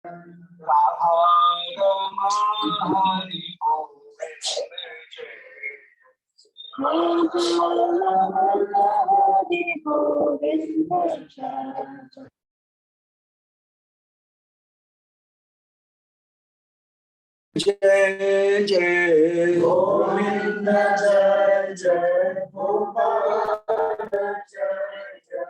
राधा रमा हरि गोविंद जय। जय जय गोविंद जय जय गोपाल जय जय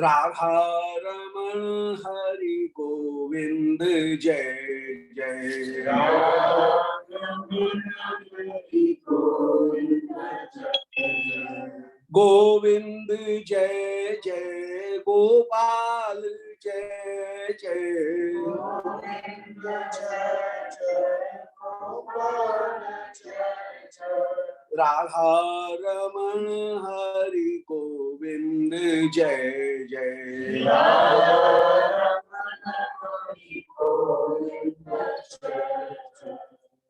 राधा रमण हरि गोविंद जय जय गोविंद जय जय गोपाल जय जय राधा रमण हरि गोविंद जय जय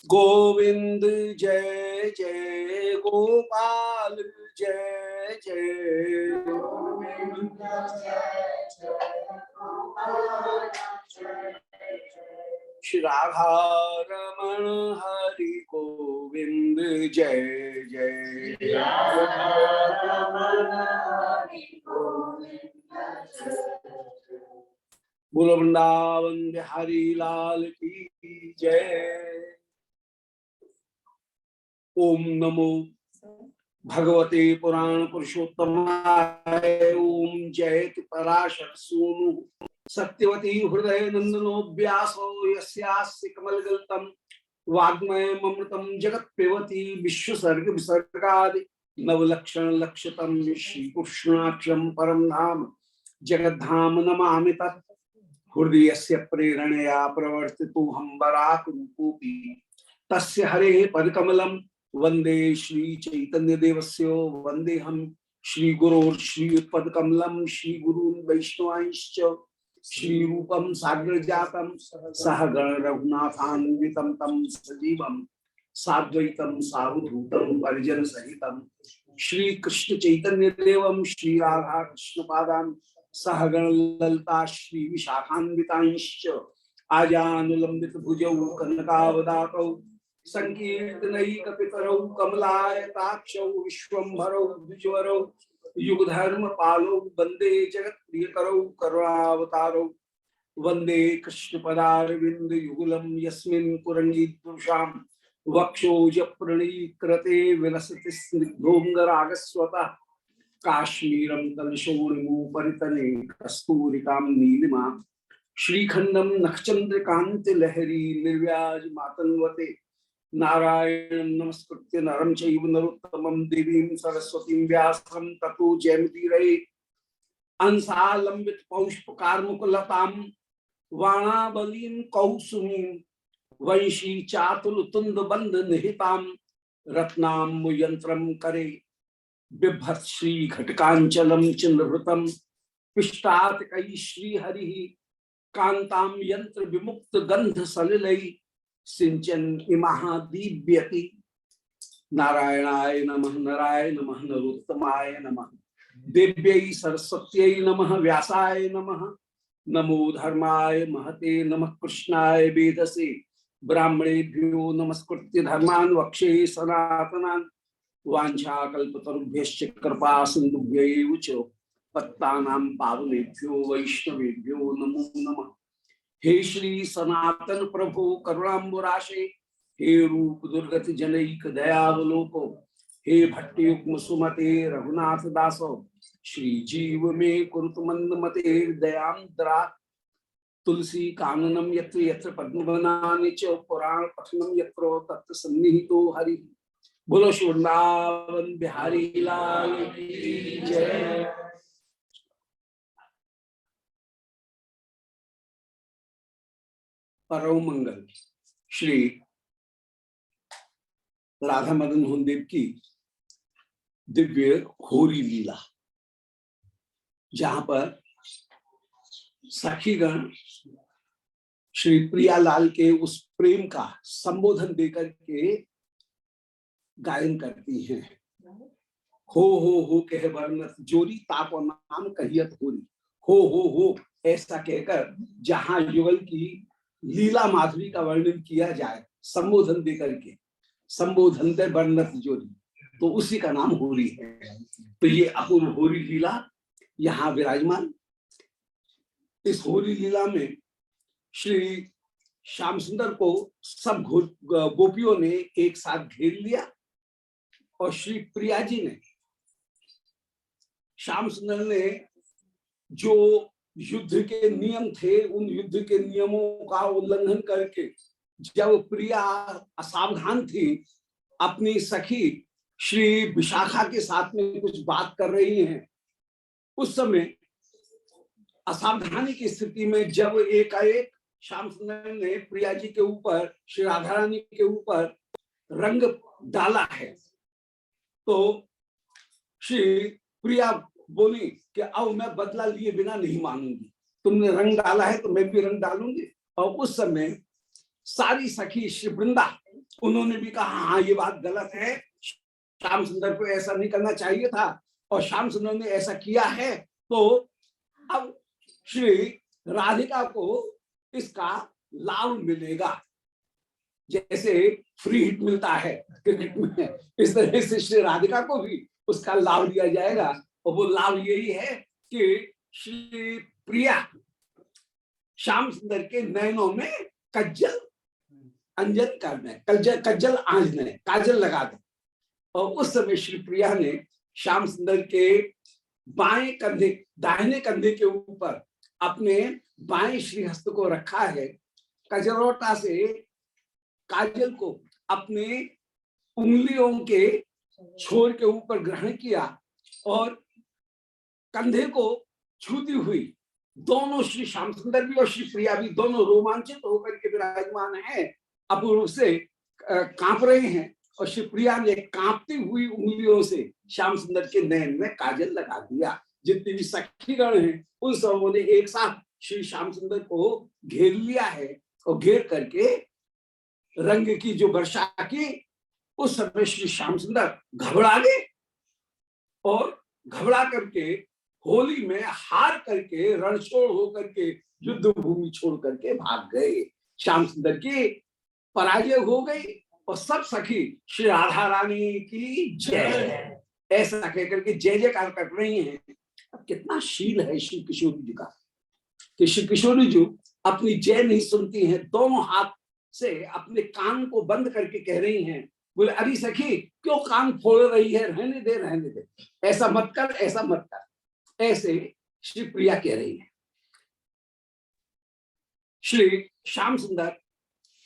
गोविंद जय जय गोपाल जय जय श्री राधा रमण हरि गोविंद जय जय बोलो वृंदावन बिहारी लाल की जय। ओम नमो भगवते पुराण पुरुषोत्तमाय। ओम जयति पराशर सूनु सत्यवती हृदय नंदनो व्यासो यस्यास्य कमलगल्तम वाग्मयमृतम जगत पेवती विश्वसर्ग विसर्गादि नवलक्षण लक्षतम श्री कृष्णाक्षरम परम धाम जगद्धाम नमामि तत्। हृदयस्य प्रेरणया प्रवर्तितो हम बराक रूपोऽपि तस्य हरे पदकमलं वंदे श्री चैतन्य देवस्य वंदे हम श्री गुरोर् श्रीयुतपदकमलं श्री गुरून् वैष्णवांश्च श्री रूपम साग्र जातम सह गण रघुनाथान्वितं तं सजीवं साद्वैतं सावधूतं परिजन सहितं श्री कृष्ण चैतन्य देवं श्री राधा कृष्ण पादान् सह गण ललिता श्री विशाखान्वितांश्च आजानुलंबित भुजौ कनकावदातौ संकीर्तनैकपितरौ कमलायताक्षौ विश्वम्भरौ द्विजवरौ युगधर्म पालौ वंदे जगत प्रियकरौ करुणावतारौ वंदे कृष्ण पदारविंद युगलम यस्मिन् पुरंगीतुषां वक्षोज प्रणीकृते विलसति स्निग्धोंगरागस्वतः काश्मीरं तलशोणिमुपरितले कस्तूरिकां नीलिमा श्रीखंडम नखचंद्रकांति लहरी निर्व्याज मातन्वते नारायण नमस्कृत्य नरं चैव नरोत्तमं देवीं सरस्वतीं व्यासं ततो जयमुदीरये अंसालंबित पौष्पकारमुकुलतां वाणावलीं कौसुमीं वंशी चातुल तुंद बंद निहितां रत्नाम्बुयंत्रं करे बिभ्रत श्री घटकांचलम चिन्हृतम पिष्टातकै श्रीहरि कांतां यंत्र विमुक्त गंध सलिलै सिंचन इमहा दीव्यति। नारायणाय नमः नारायण नमः नरोत्तमाय नमः देव्यै सरस्वत्यै नमः व्यासाय नमः नमो धर्माय महते नमः कृष्णाय वेदसे ब्राह्मणेभ्यो नमस्कृत्य धर्मान् वक्षे सनातनान् वाञ्छाकल्पतरुभ्यश्च कृपा सिन्धुभ्यैव च पत्तानां पावनेभ्यो वैष्णवेभ्यो नमो नमः। हे श्री सनातन प्रभु करुणाम्बुराशे हे रूप दुर्गति जनैक दयावलोको हे भट्टयुग्म सुमते रघुनाथ दासो श्री जीव में कुरुत मंद मते दयाद्रा तुलसी काननम यत्र यत्र पद्मनानि च पुराण पठनम यत्र तत्र सन्निहितो हरि। बोलो वृंदावन बिहारी लाल की जय। परम मंगल श्री राधा मदन मोहन देव की दिव्य होरी लीला, जहां पर सखीगण श्री प्रियालाल के उस प्रेम का संबोधन देकर के गायन करती हैं। हो कह वर्णत जोरी तापो नाम कहियत होरी। हो ऐसा कहकर जहां युगल की लीला माधुरी का वर्णन किया जाए संबोधन दे करके, संबोधन दे वर्णत जोरी, तो उसी का नाम होरी है। तो ये अपूर्व होरी लीला यहाँ विराजमान। इस होरी लीला में श्री श्याम सुंदर को सब गोपियों ने एक साथ घेर लिया और श्री प्रिया जी ने, श्याम सुंदर ने जो युद्ध के नियम थे उन युद्ध के नियमों का उल्लंघन करके, जब प्रिया असावधान थी, अपनी सखी श्री विशाखा के साथ में कुछ बात कर रही हैं, उस समय असावधानी की स्थिति में जब एकाएक श्याम सुंदर ने प्रिया जी के ऊपर, श्री राधा रानी के ऊपर रंग डाला है, तो श्री प्रिया बोली कि अब मैं बदला लिए बिना नहीं मानूंगी, तुमने रंग डाला है तो मैं भी रंग डालूंगी। और उस समय सारी सखी श्री वृंदा, उन्होंने भी कहा हाँ ये बात गलत है, श्याम सुंदर को ऐसा नहीं करना चाहिए था और श्याम सुंदर ने ऐसा किया है, तो अब श्री राधिका को इसका लाभ मिलेगा, जैसे फ्री हिट मिलता है क्रिकेट में, इस तरह से श्री राधिका को भी उसका लाभ दिया जाएगा। और वो लाभ यही है कि श्री प्रिया श्याम सुंदर के नयनों में कज्जल अंजन करने, कज्जल आंजने, काजल लगा दे। और उस समय श्री प्रिया ने श्याम सुंदर के बाएं कंधे, दाहिने कंधे के ऊपर अपने बाएं श्रीहस्त को रखा है, कजरोटा से काजल को अपने उंगलियों के छोर के ऊपर ग्रहण किया और कंधे को छूती हुई दोनों श्री श्याम सुंदर भी और श्री प्रिया भी दोनों रोमांचित होकर के विराजमान हैं, अपूर्व से कांप रहे हैं। और श्री प्रिया ने कांपती हुई उंगलियों से श्याम सुंदर के नयन में काजल लगा दिया। जितनी भी सखीगण हैं उन सबों ने एक साथ श्री श्याम सुंदर को घेर लिया है और घेर करके रंग की जो वर्षा की, उस समय श्री श्याम सुंदर घबरा गए और घबरा करके होली में हार करके, रणछोड़ होकर के, युद्ध भूमि छोड़ करके भाग गए। श्याम सुंदर की पराजय हो गई और सब सखी श्री राधा रानी की जय ऐसा कहकर के जय जयकार कर रही हैं। अब कितना शील है श्री किशोरी जी का कि श्री किशोरी जी अपनी जय नहीं सुनती हैं, दोनों हाथ से अपने कान को बंद करके कह रही हैं, बोले अरे सखी क्यों कान फोड़ रही है, रहने दे रहने दे, ऐसा मत कर, ऐसा मत कर, ऐसे श्री प्रिया कह रही है। श्री श्याम सुंदर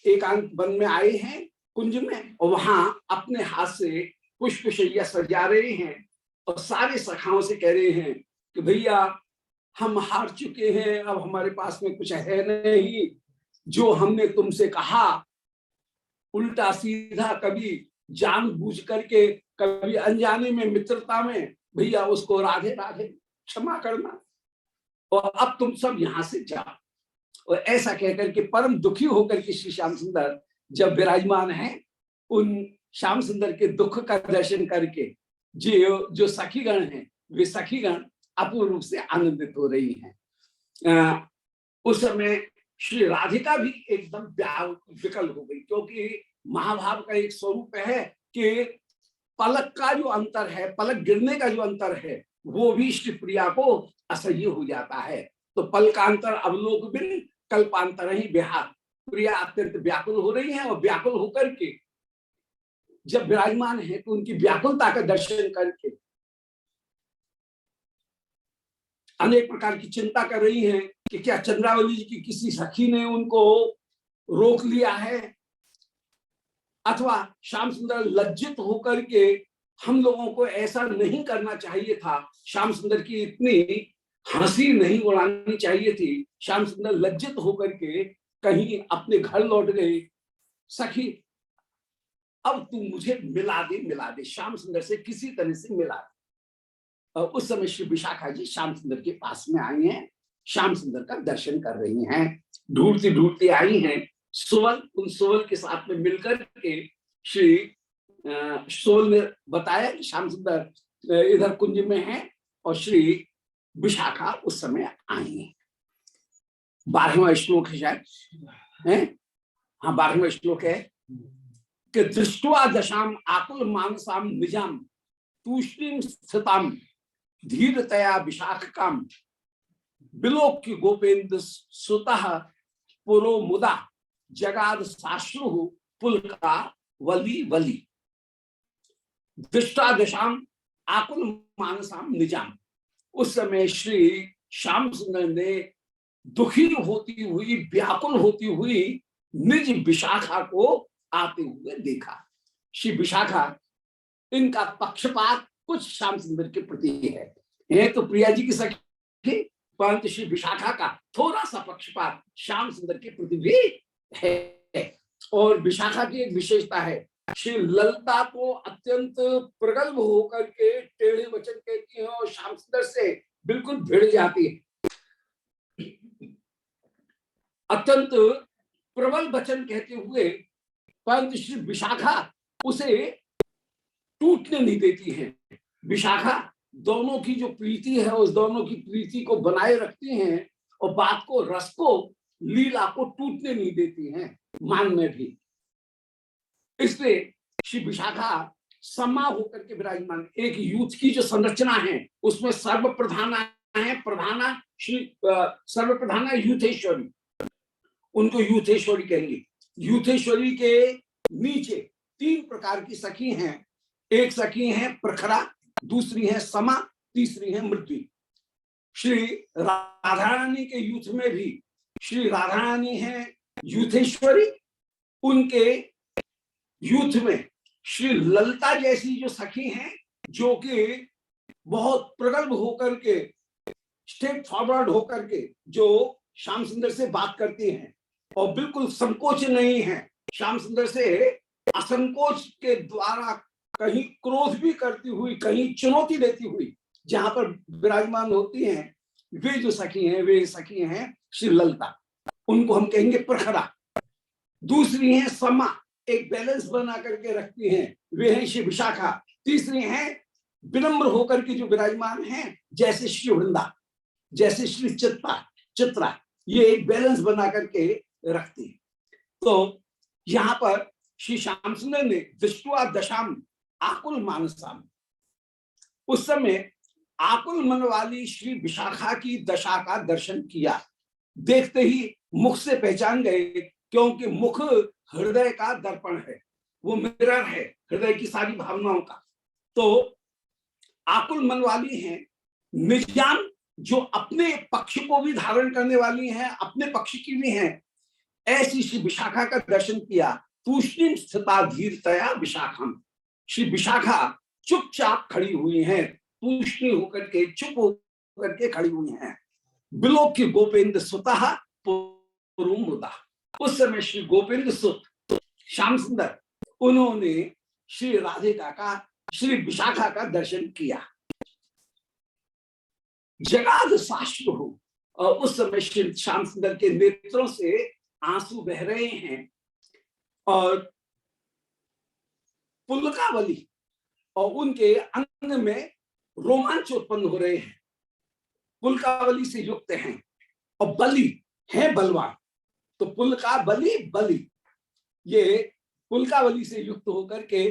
एकांत वन में आए हैं कुंज में और वहां अपने हाथ से पुष्पशैया सजा रहे हैं और सारे सखाओं से कह रहे हैं कि भैया हम हार चुके हैं, अब हमारे पास में कुछ है नहीं, जो हमने तुमसे कहा उल्टा सीधा, कभी जानबूझ करके, कभी अनजाने में, मित्रता में, भैया उसको राधे राधे क्षमा करना और अब तुम सब यहां से जाओ। और ऐसा कहकर के परम दुखी होकर के श्री श्याम सुंदर जब विराजमान है, उन श्याम सुंदर के दुख का दर्शन करके जो सखीगण हैं वे सखीगण अपूर्ण रूप से आनंदित हो रही हैं। उस समय श्री राधिका भी एकदम विकल हो गई, क्योंकि महाभाव का एक स्वरूप है कि पलक का जो अंतर है, पलक गिरने का जो अंतर है, वो भी श्री प्रिया को असह्य हो जाता है। तो पलकांतर अवलोक बिन कल्पांतर ही बिहार, प्रिया अत्यंत व्याकुल हो रही है और व्याकुल होकर के जब विराजमान है तो उनकी व्याकुलता का दर्शन करके अनेक प्रकार की चिंता कर रही हैं कि क्या चंद्रावली जी की किसी सखी ने उनको रोक लिया है, अथवा श्याम सुंदर लज्जित होकर के हम लोगों को ऐसा नहीं करना चाहिए था, श्याम सुंदर की इतनी हंसी नहीं उड़ानी चाहिए थी, श्याम सुंदर लज्जित होकर के कहीं अपने घर लौट गए। सखी अब तू मुझे मिला दे, श्याम सुंदर से किसी तरह से मिला दे। और उस समय श्री विशाखा जी श्याम सुंदर के पास में आई हैं, श्याम सुंदर का दर्शन कर रही हैं, ढूंढती ढूंढती आई हैं। सुवल, उन सुवल के साथ में मिलकर के श्री सुवल ने बताया कि श्याम सुंदर इधर कुंज में हैं और श्री विशाखा उस समय आई हैं। 12वां श्लोक है शायद। है। हाँ, 12वां श्लोक है कि दृष्ट्वा दशाम आकुल मानसाम निजाम तूष्णीम स्थिताम धीरतया विशाखकाम बिलोक्य गोपेन्द्र सुतः पुरो मुदा जगाद साश्रु पुलका वली वली। दृष्टा दशाम आकुल मानसाम निजाम, उस समय श्री श्याम सुंदर ने दुखी होती हुई, व्याकुल होती हुई निज विशाखा को आते हुए देखा। श्री विशाखा, इनका पक्षपात कुछ श्याम सुंदर के प्रति है तो प्रिया जी की सखी, परंतु श्री विशाखा का थोड़ा सा पक्षपात श्याम सुंदर के प्रति भी है। और विशाखा की एक विशेषता है, श्री ललिता को अत्यंत प्रगल्भ होकर के टेढ़े वचन कहती है और श्याम सुंदर से बिल्कुल भिड़ जाती है। अत्यंत प्रबल वचन कहते हुए परंतु श्री विशाखा उसे टूटने नहीं देती है। विशाखा दोनों की जो प्रीति है उस दोनों की प्रीति को बनाए रखती हैं और बात को, रस को, लीला को टूटने नहीं देती हैं मान में भी। इसलिए श्री विशाखा समा होकर के विराजमान, एक यूथ की जो संरचना है उसमें सर्वप्रधाना है, प्रधाना श्री सर्वप्रधाना यूथेश्वरी, उनको यूथेश्वरी कहेंगे। यूथेश्वरी के नीचे 3 प्रकार की सखी हैं। एक सखी है प्रखरा, दूसरी है समा, तीसरी है मृत्यु। श्री राधा रानी के यूथ में भी श्री राधा रानी है यूथेश्वरी, उनके यूथ में श्री ललिता जैसी जो सखी हैं जो कि बहुत प्रगल्भ होकर के, स्टेट फॉरवर्ड होकर के जो श्याम सुंदर से बात करती हैं और बिल्कुल संकोच नहीं है, श्याम सुंदर से असंकोच के द्वारा कहीं क्रोध भी करती हुई, कहीं चुनौती देती हुई जहां पर विराजमान होती हैं, वे जो सखी हैं वे सखी हैं श्री ललिता, उनको हम कहेंगे प्रखरा। दूसरी है समा, एक बैलेंस बना करके रखती हैं, वे हैं श्री विशाखा। तीसरी हैं विनम्र होकर के जो विराजमान हैं, जैसे श्री वृंदा, जैसे श्री चित्रा, ये एक बैलेंस बना करके रखती है। तो यहाँ पर श्री श्याम सुंदर ने दृष्टवा दशाम आकुल मानसाम, उस समय आकुल मन वाली श्री विशाखा की दशा का दर्शन किया। देखते ही मुख से पहचान गए, क्योंकि मुख हृदय का दर्पण है, वो मिरर है हृदय की सारी भावनाओं का। तो आकुल मन वाली हैं, निजाम जो अपने पक्ष को भी धारण करने वाली हैं, अपने पक्ष की भी हैं, ऐसी श्री विशाखा का दर्शन किया। तूष्णीम स्थिता धीरतया विशाखम, श्री विशाखा चुपचाप खड़ी हुई हैं, तूष्णी होकर के, चुप होकर के खड़ी हुई हैं। बिलोक्य गोपेन्द्र सुतः पुरुमुदा, उस समय श्री गोपेन्द्र सुत श्याम सुंदर, उन्होंने श्री राधिका का, श्री विशाखा का दर्शन किया। जगाद साश्रु हो, और उस समय श्री श्याम सुंदर के नेत्रों से आंसू बह रहे हैं और पुलकावली और उनके अंग में रोमांच उत्पन्न हो रहे हैं, पुलकावली से युक्त हैं और बलि है बलवान। तो पुलका बलि बलि, ये पुलकावली से युक्त होकर के,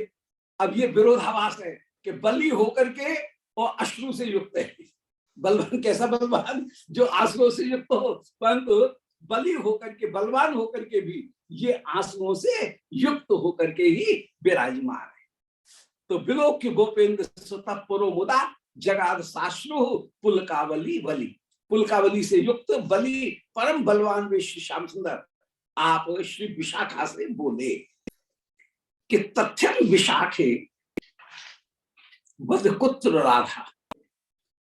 अब ये विरोधाभास है कि बलि होकर के और अश्रु से युक्त है। बलवान कैसा बलवान, जो आंसुओं से युक्त हो, परंतु बलि होकर के, बलवान होकर के भी ये आंसुओं से युक्त होकर के ही विराजमान है। तो बिलोक्य गोपेन्द्र सुतः पुरोमुदा जगाद साश्रु पुलकावली बलि, पुलकावली से युक्त बलि परम बलवान वे श्री श्याम सुंदर, आप श्री विशाखा से बोले कि तथ्यम विशाखे वधकुत्र राधा।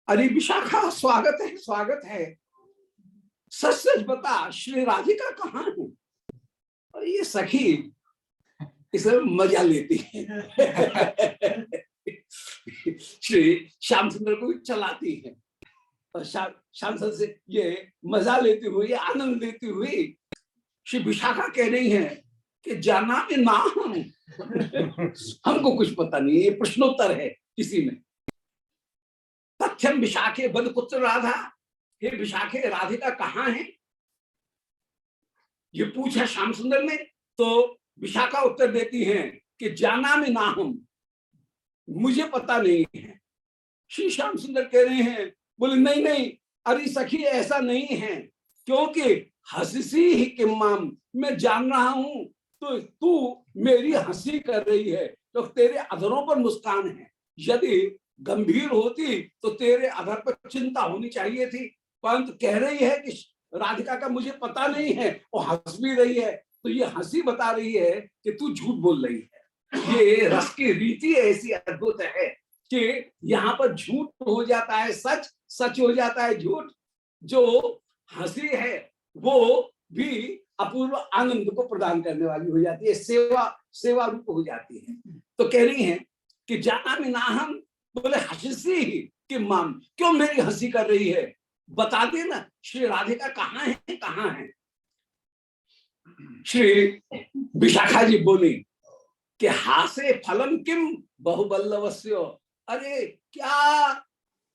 अरे विशाखा, स्वागत है, स्वागत है, सच सच बता श्री राधिका कहाँ है? और ये सखी इसमें मजा लेती है श्री श्याम सुंदर को चलाती है और श्याम सुंदर से ये मजा लेती हुई, आनंद लेती हुई श्री विशाखा कह रही है कि जाना में ना हमको कुछ पता नहीं, ये प्रश्नोत्तर है किसी में। तथ्यम विशाखे वधकुत्र राधा, हे विशाखे राधिका कहाँ है? ये पूछा श्याम सुंदर ने, तो विशाखा उत्तर देती हैं कि जाना में ना हम, मुझे पता नहीं है। श्री श्याम सुंदर कह रहे हैं, बोले नहीं नहीं, अरे सखी ऐसा नहीं है, क्योंकि हंसी ही किम्माम, मैं जान रहा हूं तो तू मेरी हंसी कर रही है, तो तेरे अधरों पर मुस्कान है। यदि गंभीर होती तो तेरे अधर पर चिंता होनी चाहिए थी, परंतु कह रही है कि राधिका का मुझे पता नहीं है, और हंस भी रही है, तो ये हंसी बता रही है कि तू झूठ बोल रही है। ये रस की रीति ऐसी अद्भुत है कि यहाँ पर झूठ हो जाता है सच, सच हो जाता है झूठ। जो हंसी है वो भी अपूर्व आनंद को प्रदान करने वाली हो जाती है, सेवा सेवा रूप हो जाती है। तो कह रही हैं कि जाना में ना हम, बोले हंसी ही कि माम, क्यों मेरी हंसी कर रही है, बता देना श्री राधिका कहाँ है, कहाँ है। श्री विशाखा जी बोली कि हासे फलम किम बहुबल्लवस्य, अरे क्या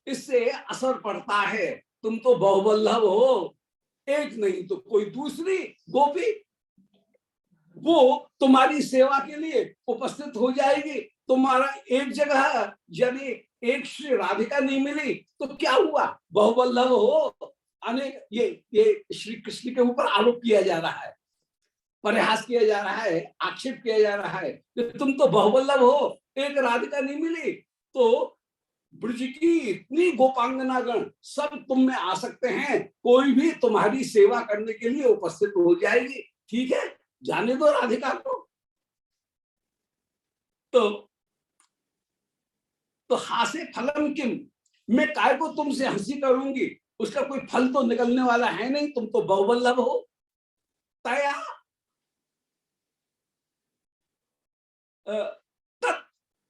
इससे असर पड़ता है, तुम तो बहुबल्लभ हो, एक नहीं तो कोई दूसरी गोपी वो तुम्हारी सेवा के लिए उपस्थित हो जाएगी। तुम्हारा एक जगह यदि एक श्री राधिका नहीं मिली तो क्या हुआ, बहुबल्लभ हो। अनेक ये श्री कृष्ण के ऊपर आरोप किया जा रहा है, परिहास किया जा रहा है, आक्षेप किया जा रहा है कि तुम तो बहुबल्लभ हो, एक राधिका नहीं मिली तो ब्रज की इतनी गोपांगनागण सब तुम में आ सकते हैं, कोई भी तुम्हारी सेवा करने के लिए उपस्थित हो जाएगी। ठीक है, जाने दो राधिका को। तो हासे फलम किम, मैं काय को तुमसे हंसी करूंगी, उसका कोई फल तो निकलने वाला है नहीं, तुम तो बहुबल्लभ हो। तया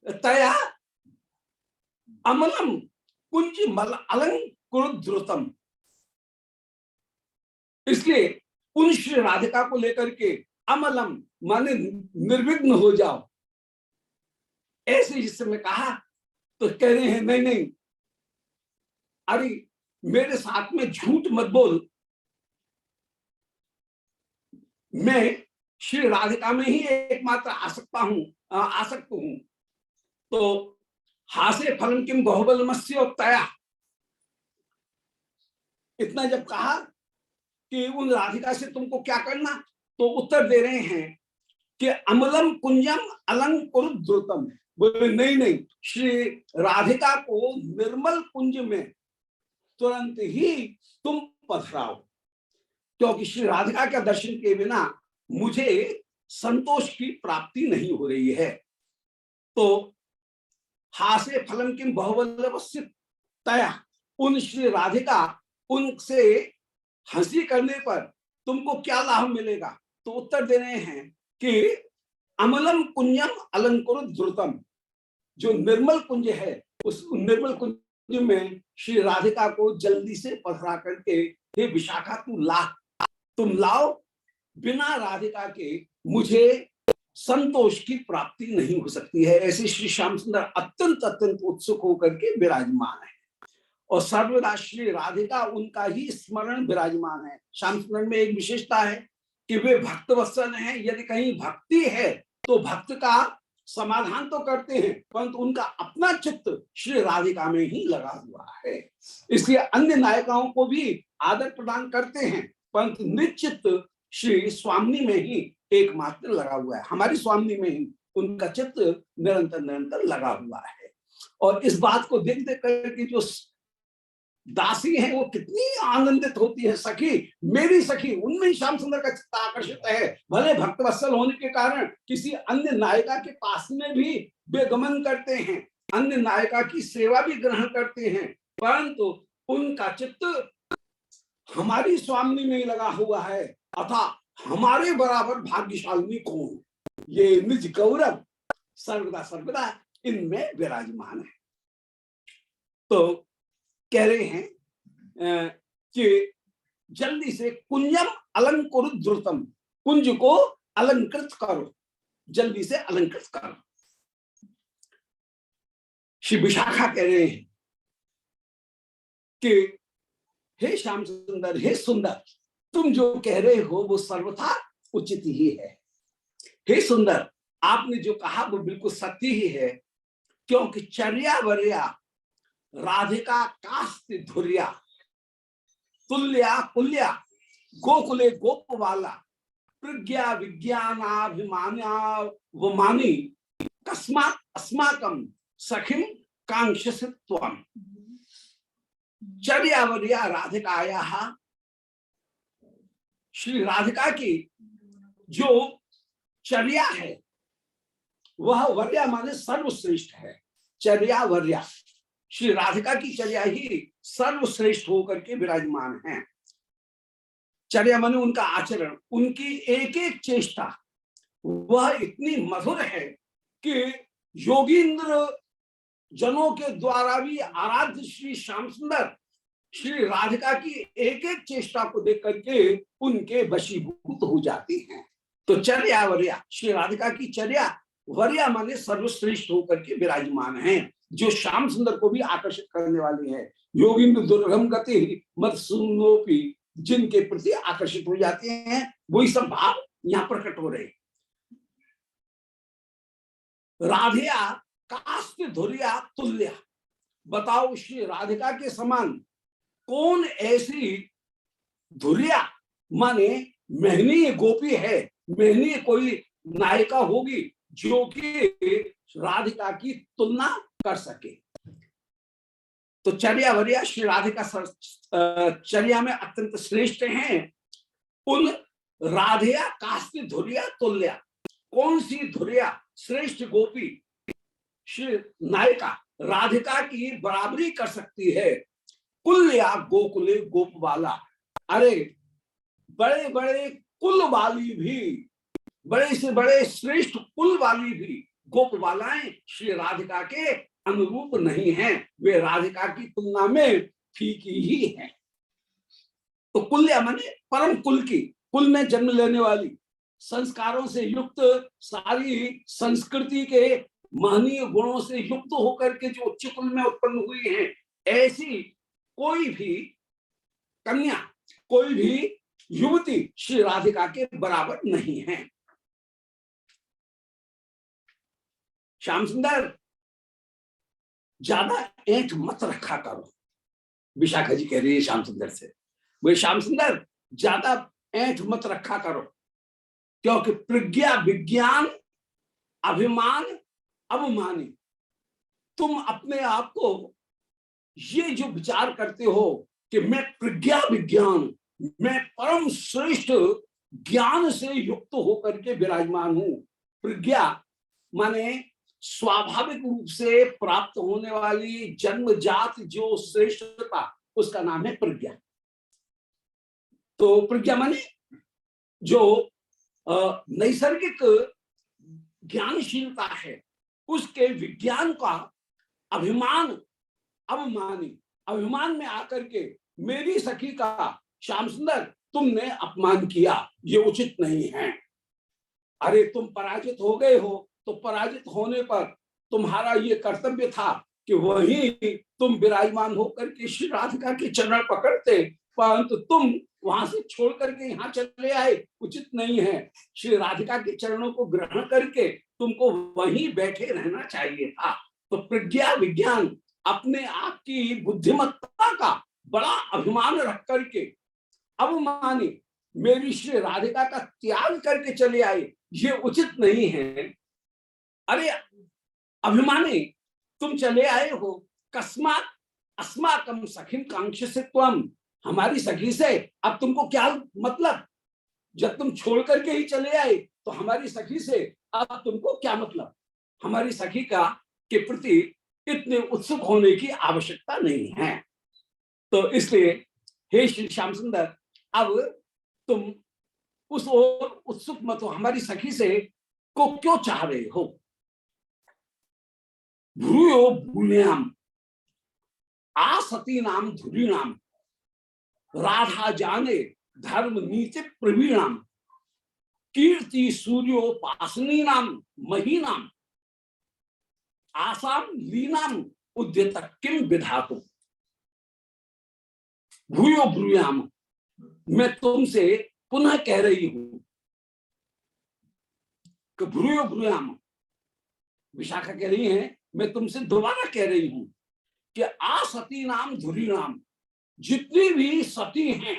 तया अमलम कुंज मल अलंकृतम, इसलिए उन श्री राधिका को लेकर के अमलम माने निर्विघ्न हो जाओ, ऐसे इस समय कहा। तो कह रहे हैं नहीं नहीं, अरे मेरे साथ में झूठ मत बोल, मैं श्री राधिका में ही एकमात्र आसक्त हूं। तो हासे फलम किम बहुबलमस्य तया, इतना जब कहा कि उन राधिका से तुमको क्या करना, तो उत्तर दे रहे हैं कि अमलम कुंजम अलंकुर द्रुतम, बोले नहीं नहीं, श्री राधिका को निर्मल कुंज में तुरंत ही तुम पधराओ, क्योंकि श्री राधिका का दर्शन के बिना मुझे संतोष की प्राप्ति नहीं हो रही है। तो हासे फलम किम बहुबल्लभस्य तया, उन श्री राधिका उनसे हंसी करने पर तुमको क्या लाभ मिलेगा, तो उत्तर दे रहे हैं कि अमलम कुंजम अलंकुर द्रुतम, जो निर्मल कुंज है उस निर्मल कुंज में श्री राधिका को जल्दी से पधरा करके, हे विशाखा तुम लाओ, बिना राधिका के मुझे संतोष की प्राप्ति नहीं हो सकती है। ऐसे श्री श्याम सुंदर अत्यंत अत्यंत उत्सुक होकर के विराजमान है, और सर्वदा श्री राधिका उनका ही स्मरण विराजमान है। श्याम सुंदर में एक विशेषता है कि वे भक्त वत्सल हैं, यदि कहीं भक्ति है तो भक्त का समाधान तो करते हैं, परंतु उनका अपना चित्त श्री राधिका में ही लगा हुआ है। इसलिए अन्य नायिकाओं को भी आदर प्रदान करते हैं, परंतु निश्चित श्री स्वामी में ही एकमात्र लगा हुआ है, हमारी स्वामी में ही उनका चित्त निरंतर निरंतर लगा हुआ है। और इस बात को देख देख करके जो दासी है वो कितनी आनंदित होती है, सखी मेरी सखी, उनमें ही श्याम सुंदर का चित्त आकर्षित है। भले भक्तवत्सल होने के कारण किसी अन्य नायिका के पास में भी वे गमन करते हैं, अन्य नायिका की सेवा भी ग्रहण करते हैं, परंतु उनका चित्त हमारी स्वामी में ही लगा हुआ है। अतः हमारे बराबर भाग्यशाली कौन, ये निज गौरव सर्वदा सर्वदा इनमें विराजमान है। तो कह रहे हैं कि जल्दी से कुंजम अलंकुर द्रुतम, कुंज को अलंकृत करो, जल्दी से अलंकृत करो। श्री विशाखा कह रहे हैं कि हे श्याम सुंदर, हे सुंदर, तुम जो कह रहे हो वो सर्वथा उचित ही है। हे सुंदर, आपने जो कहा वो बिल्कुल सत्य ही है, क्योंकि चर्या वर्या राधिका कास्ति धुर्या तुल्या कुल्या गोकुले गोपवाला प्रज्ञा विज्ञानाभिमानी कस्मात् अस्माकं सखिम कांक्षसित्वम। चर्यावर्या राधिकाया, श्री राधिका की जो चर्या है वह वर्या माने सर्वश्रेष्ठ है। चर्या वर्या, श्री राधिका की चर्या ही सर्वश्रेष्ठ होकर के विराजमान है। चर्या माने उनका आचरण, उनकी एक एक चेष्टा वह इतनी मधुर है कि योगींद्र जनों के द्वारा भी आराध्य श्री श्याम सुंदर श्री राधिका की एक एक चेष्टा को देख करके उनके वशीभूत हो जाते हैं। तो चर्या वर्या, श्री राधिका की चर्या वर्या माने सर्वश्रेष्ठ होकर के विराजमान है, जो श्याम सुंदर को भी आकर्षित करने वाली है। योगिंद्र दुर्गम गति मत सुनोपी, जिनके प्रति आकर्षित हो जाते हैं, वही सब भाव यहाँ प्रकट हो रहे। राधिया कास्ति धुर्या तुल्या, बताओ श्री राधिका के समान कौन ऐसी धुर्या माने मेहनी गोपी है, मेहनी कोई नायिका होगी जो कि राधिका की तुलना कर सके। तो चर्या वर्या श्री राधिका चर्या में अत्यंत श्रेष्ठ हैं। उन राधिया कास्ति धुर्या तुल्या, कौन सी धुर्या श्रेष्ठ गोपी श्री नायिका राधिका की बराबरी कर सकती है। कुल्या गोकुले गोपवाला, अरे बड़े बड़े कुल वाली भी, बड़े से बड़े श्रेष्ठ कुल वाली भी गोपवालाएं श्री राधिका के अनुरूप नहीं हैं, वे राधिका की तुलना में फीकी ही हैं। तो कुल्या माने परम कुल की, कुल में जन्म लेने वाली, संस्कारों से युक्त, सारी संस्कृति के महनीय गुणों से युक्त होकर के जो उच्च कुल में उत्पन्न हुई हैं, ऐसी कोई भी कन्या, कोई भी युवती श्री राधिका के बराबर नहीं है। श्याम सुंदर, ज्यादा ऐंठ मत रखा करो, विशाखा जी कह रही है श्याम सुंदर से, वे श्याम सुंदर ज्यादा ऐंठ मत रखा करो, क्योंकि प्रज्ञा विज्ञान अभिमान अवमानी, तुम अपने आप को ये जो विचार करते हो कि मैं प्रज्ञा विज्ञान, मैं परम श्रेष्ठ ज्ञान से युक्त होकर के विराजमान हूं। प्रज्ञा माने स्वाभाविक रूप से प्राप्त होने वाली जन्मजात जो श्रेष्ठता, उसका नाम है प्रज्ञा। तो प्रज्ञा माने जो नैसर्गिक ज्ञानशीलता है, उसके विज्ञान का अभिमान अवमानी, अभिमान में आकर के मेरी सखी का श्याम सुंदर तुमने अपमान किया, ये उचित नहीं है। अरे तुम पराजित हो गए हो, तो पराजित होने पर तुम्हारा ये कर्तव्य था कि वही तुम विराजमान होकर के श्री राधिका के चरण पकड़ते, परंतु तुम वहां से छोड़ करके यहाँ चले आए, उचित नहीं है। श्री राधिका के चरणों को ग्रहण करके तुमको वहीं बैठे रहना चाहिए था। तो प्रज्ञा विज्ञान, अपने आप की बुद्धिमत्ता का बड़ा अभिमान रख करके अवमानी मेरी श्री राधिका का त्याग करके चले आए, ये उचित नहीं है। अरे अभिमानी तुम चले आए हो, कस्मात् अस्माकं सखिम कांक्षसित्वम, हमारी सखी से अब तुमको क्या मतलब? जब तुम छोड़ करके ही चले आए तो हमारी सखी से अब तुमको क्या मतलब? हमारी सखी का के प्रति इतने उत्सुक होने की आवश्यकता नहीं है। तो इसलिए हे श्री श्याम सुंदर, अब तुम उस ओर उत्सुक मत हो, हमारी सखी से को क्यों चाह रहे हो? भूयो भूयाम आसती नाम धुरी नाम राधा जाने धर्म नीति प्रवीणाम कीर्ति सूर्योपासनी नाम महीनाम आसाम लीनाम उद्यत किम विधातु। भूयो भूयाम, मैं तुमसे पुनः कह रही हूं कि भ्रूयो भ्रूयाम, विशाखा कह रही है मैं तुमसे दोबारा कह रही हूं कि आसती नाम धुरी नाम, जितनी भी सती हैं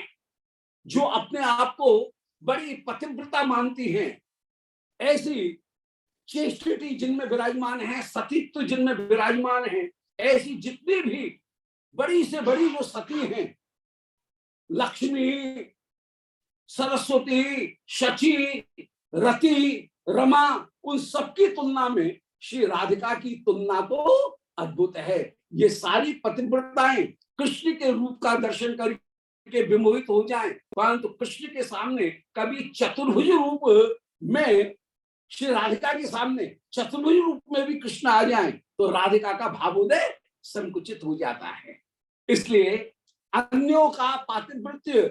जो अपने आप को बड़ी पतिव्रता मानती हैं, ऐसी चेष्टिटी जिनमें विराजमान है, सतीत्व जिनमें विराजमान है, ऐसी जितनी भी बड़ी से बड़ी जो सती हैं, लक्ष्मी, सरस्वती, शची, रति, रमा, उन सबकी तुलना में श्री राधिका की तुलना तो अद्भुत है। ये सारी पतिव्रताएं कृष्ण के रूप का दर्शन करके विमोहित हो जाएं, परंतु कृष्ण के सामने कभी चतुर्भुज रूप में, श्री राधिका के सामने चतुर्भुज रूप में भी कृष्ण आ जाएं तो राधिका का भावोदय संकुचित हो जाता है। इसलिए अन्यों का पातिव्रत्य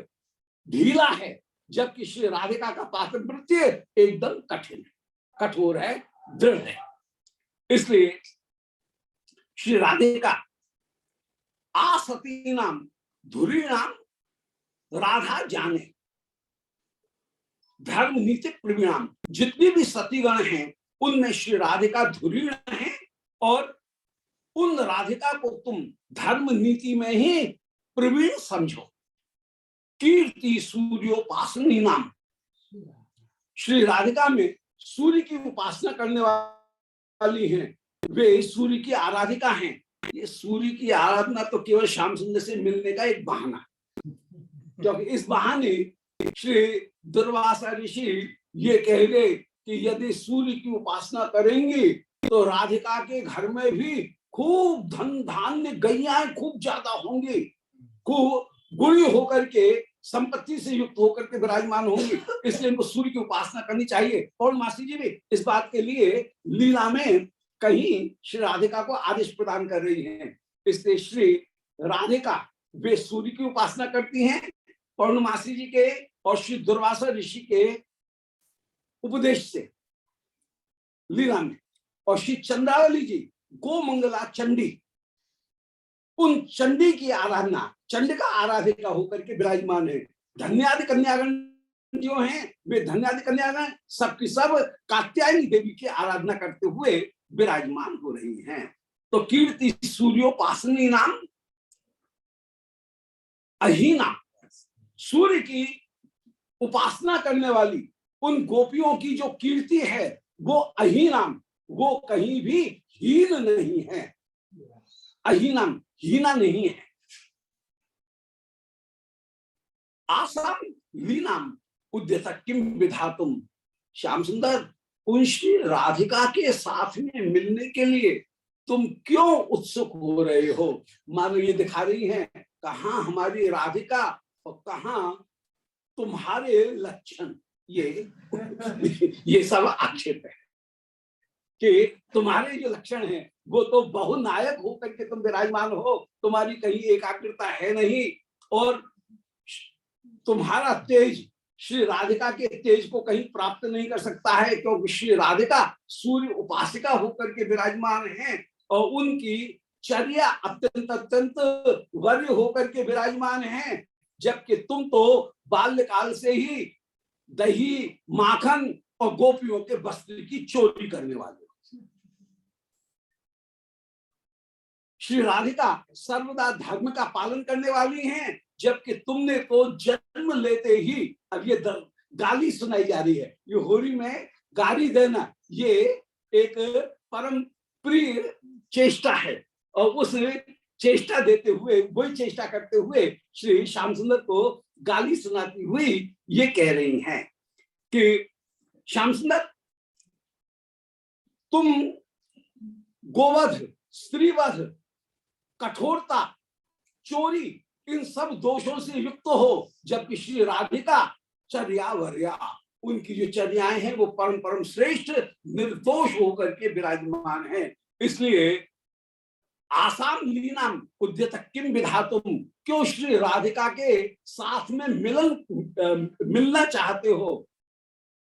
ढीला है, जबकि श्री राधिका का पातिव्रत्य एकदम कठिन है, कठोर है, दृढ़ है। इसलिए श्री राधिका आसती नाम धुरी नाम, राधा जाने धर्म नीतिक प्रवीणाम, जितनी भी सतीगण हैं उनमें श्री राधिका धुरी है, और उन राधिका को तुम धर्म नीति में ही प्रवीण समझो। कीर्ति सूर्योपासनी नाम, श्री राधिका में सूर्य की उपासना करने वाली हैं, वे सूर्य की आराधिका हैं। ये सूर्य की आराधना तो केवल श्याम सुंदर से मिलने का एक बहाना, क्योंकि इस बहाने श्री दुर्वासा ऋषि ये कह गए कि यदि सूर्य की उपासना करेंगे तो राधिका के घर में भी खूब धन धान्य गैयाएं खूब ज्यादा होंगी, खूब गुणी होकर के संपत्ति से युक्त होकर के विराजमान होंगी, इसलिए इनको सूर्य की उपासना करनी चाहिए। और मासी जी भी इस बात के लिए लीला में कहीं श्री राधिका को आदेश प्रदान कर रही हैं। इसलिए श्री राधिका वे सूर्य की उपासना करती हैं पौर्णमासी जी के और श्री दुर्वासा ऋषि के उपदेश से लीला में, और श्री चंद्रावली जी गोमंगला चंडी, उन चंडी की आराधना, चंडिका आराधिका होकर के विराजमान है। धन्यादि कन्यागण जो हैं वे धन्यादि कन्यागण सबकी सब कात्यायनी देवी की आराधना करते हुए विराजमान हो रही हैं। तो कीर्ति सूर्योपासनी नाम अहीना, सूर्य की उपासना करने वाली उन गोपियों की जो कीर्ति है वो अहीनाम, वो कहीं भी हीन नहीं है, अहीनाम हीना नहीं है। आसाम लीनाम उद्यत किम विधातुम, श्याम सुंदर उन श्री राधिका के साथ में मिलने के लिए तुम क्यों उत्सुक हो रहे हो। मानो ये दिखा रही हैं कहाँ हमारी राधिका और कहाँ तुम्हारे लक्षण। ये सब आक्षेप है कि तुम्हारे जो लक्षण हैं वो तो बहुनायक होकर के तुम विराजमान हो, तुम्हारी कहीं एकाग्रता है नहीं, और तुम्हारा तेज श्री राधिका के तेज को कहीं प्राप्त नहीं कर सकता है, क्योंकि श्री राधिका सूर्य उपासिका होकर के विराजमान हैं और उनकी चर्या अत्यंत अत्यंत वर्य होकर के विराजमान हैं, जबकि तुम तो बाल्यकाल से ही दही माखन और गोपियों के वस्त्र की चोरी करने वाले हो। श्री राधिका सर्वदा धर्म का पालन करने वाली हैं, जबकि तुमने तो जन्म लेते ही, अब ये गाली सुनाई जा रही है, ये होली में गाली देना ये एक परम प्रिय चेष्टा है, और उस चेष्टा देते हुए, वही चेष्टा करते हुए श्री श्याम सुंदर को गाली सुनाती हुई ये कह रही हैं कि श्याम सुंदर तुम गोवध, स्त्रीवध, कठोरता, चोरी, इन सब दोषों से युक्त हो, जबकि श्री राधिका चर्या वर्या, उनकी जो चर्याएं हैं वो परम परम श्रेष्ठ निर्दोष होकर के विराजमान है। इसलिए आसाम लीनाम उद्यत किम विधातुम, क्यों श्री राधिका के साथ में मिलना चाहते हो।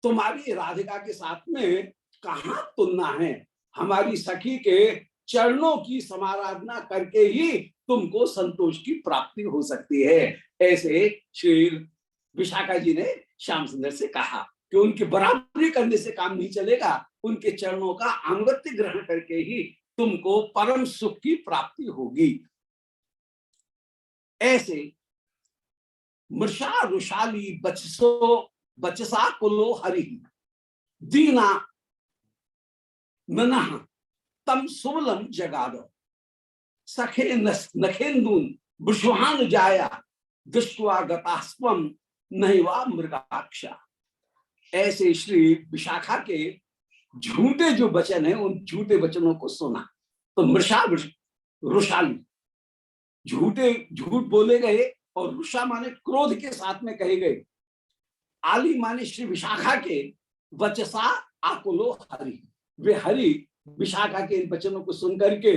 तुम्हारी राधिका के साथ में कहाँ तुलना है, हमारी सखी के चरणों की समाराधना करके ही तुमको संतोष की प्राप्ति हो सकती है। ऐसे श्री विशाखा जी ने श्याम सुंदर से कहा कि उनकी बराबरी करने से काम नहीं चलेगा, उनके चरणों का अनुगत्य ग्रहण करके ही तुमको परम सुख की प्राप्ति होगी। ऐसे मृषा रुषाली बचसा कुलो हरि दीना ननः तम सुबलम जगादो सखे नखेन्दून बुष्वान जाया दृष्टवा गतास्वम नैवा मृगाक्षा। ऐसे श्री विशाखा के झूठे जो वचन है, उन झूठे वचनों को सुना तो मृषा रुषाली, झूठ बोले गए, और रुषा माने क्रोध के साथ में कहे गए, आली माने श्री विशाखा के वचसा आकुलो हरि, वे हरि विशाखा के इन वचनों को सुनकर के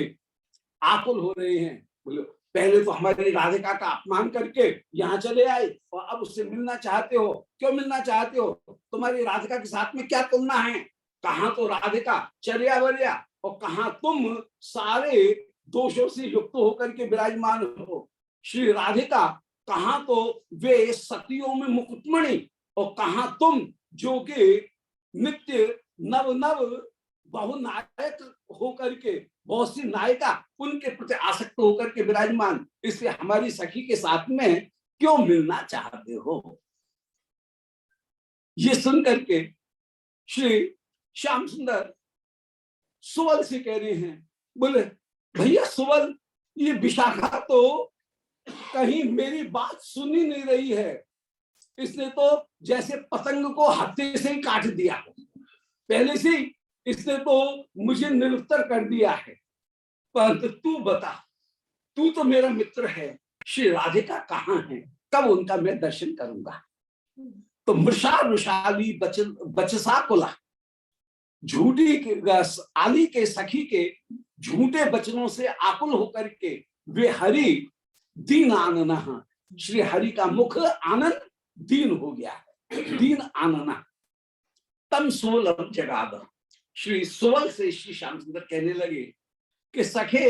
आकुल हो रहे हैं। बोलो, पहले तो हमारी राधिका का अपमान करके यहाँ चले आए और अब उससे मिलना चाहते हो, क्यों मिलना चाहते हो? तुम्हारी राधिका के साथ में क्या तुलना है? कहाँ तो राधिका चर्या वर्या और कहाँ तुम सारे दोषों से युक्त होकर के विराजमान हो। श्री राधिका कहाँ तो वे सतियों में मुकुटमणि और कहाँ तुम जो कि नित्य नव नव बहुनायक होकर के, बहुत सी नायिका उनके प्रति आसक्त होकर के विराजमान, इसलिए हमारी सखी के साथ में क्यों मिलना चाहते हो? ये सुन करके श्री श्याम सुंदर सुवल से कह रहे हैं, बोले भैया सुवल, ये विशाखा तो कहीं मेरी बात सुनी नहीं रही है, इसने तो जैसे पतंग को हत्थे से ही काट दिया, पहले से ही इसने तो मुझे निरुत्तर कर दिया है। परंतु तू बता, तू तो मेरा मित्र है, श्री राधिका कहाँ है, कब उनका मैं दर्शन करूंगा? तो मृषा रुषाली बचसा कुला, झूठी आली के सखी के झूठे वचनों से आकुल होकर के वे हरि दीन आनना, श्री हरि का मुख आनंद दीन हो गया है, दीन आनना तम सोलम जगाद। श्री सुवल से श्री श्याम सुंदर कहने लगे कि सखे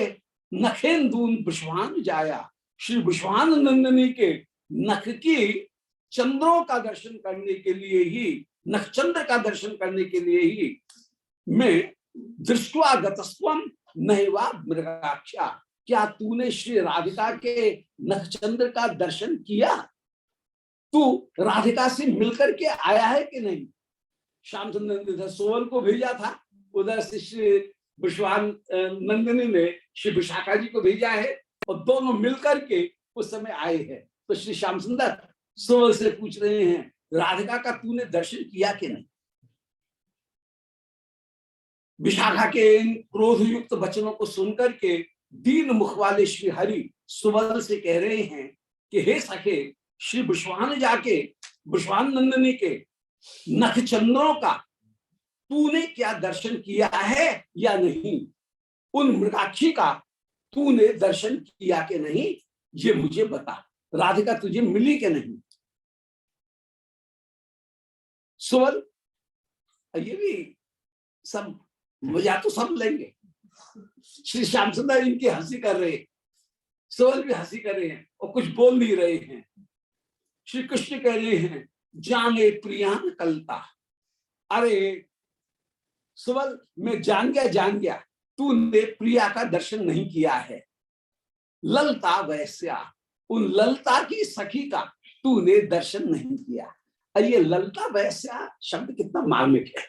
नखेन्दून विश्वान जाया, श्री विश्वान नंदनी के नख की चंद्रों का दर्शन करने के लिए ही, नखचंद्र का दर्शन करने के लिए ही मैं दृष्टवा गतस्वम नैवा मृगाक्षा, क्या तूने श्री राधिका के नखचंद्र का दर्शन किया? तू राधिका से मिलकर के आया है कि नहीं? श्याम सुंदर ने इधर सोवल को भेजा था, उधर से श्री विश्वान नंदिनी ने श्री विशाखा जी को भेजा है, और दोनों मिलकर के उस समय आए हैं। तो श्री श्याम सुंदर सोवल से पूछ रहे हैं, राधिका का तूने दर्शन किया कि नहीं? विशाखा के इन क्रोध युक्त वचनों को सुनकर के दीन मुख वाले श्री हरि सुवल से कह रहे हैं कि हे सखे, श्री विश्वान जाके विश्वान नंदिनी के नख चंद्रों का तूने क्या दर्शन किया है या नहीं? उन मृगाक्षी का तूने दर्शन किया कि नहीं, ये मुझे बता। राधिका तुझे मिली कि नहीं? सुवल, ये भी सब मजा तो सब लेंगे। श्री श्याम सुंदर इनकी हंसी कर रहे, सुवल भी हंसी कर रहे हैं और कुछ बोल नहीं रहे हैं। श्री कृष्ण कह रहे हैं, जाने प्रियान कलता। अरे सुवल, मैं जान गया तूने प्रिया का दर्शन नहीं किया है। ललता वैस्या, उन ललता की सखी का तूने दर्शन नहीं किया। अरे ये ललता वैस्या शब्द कितना मार्मिक है,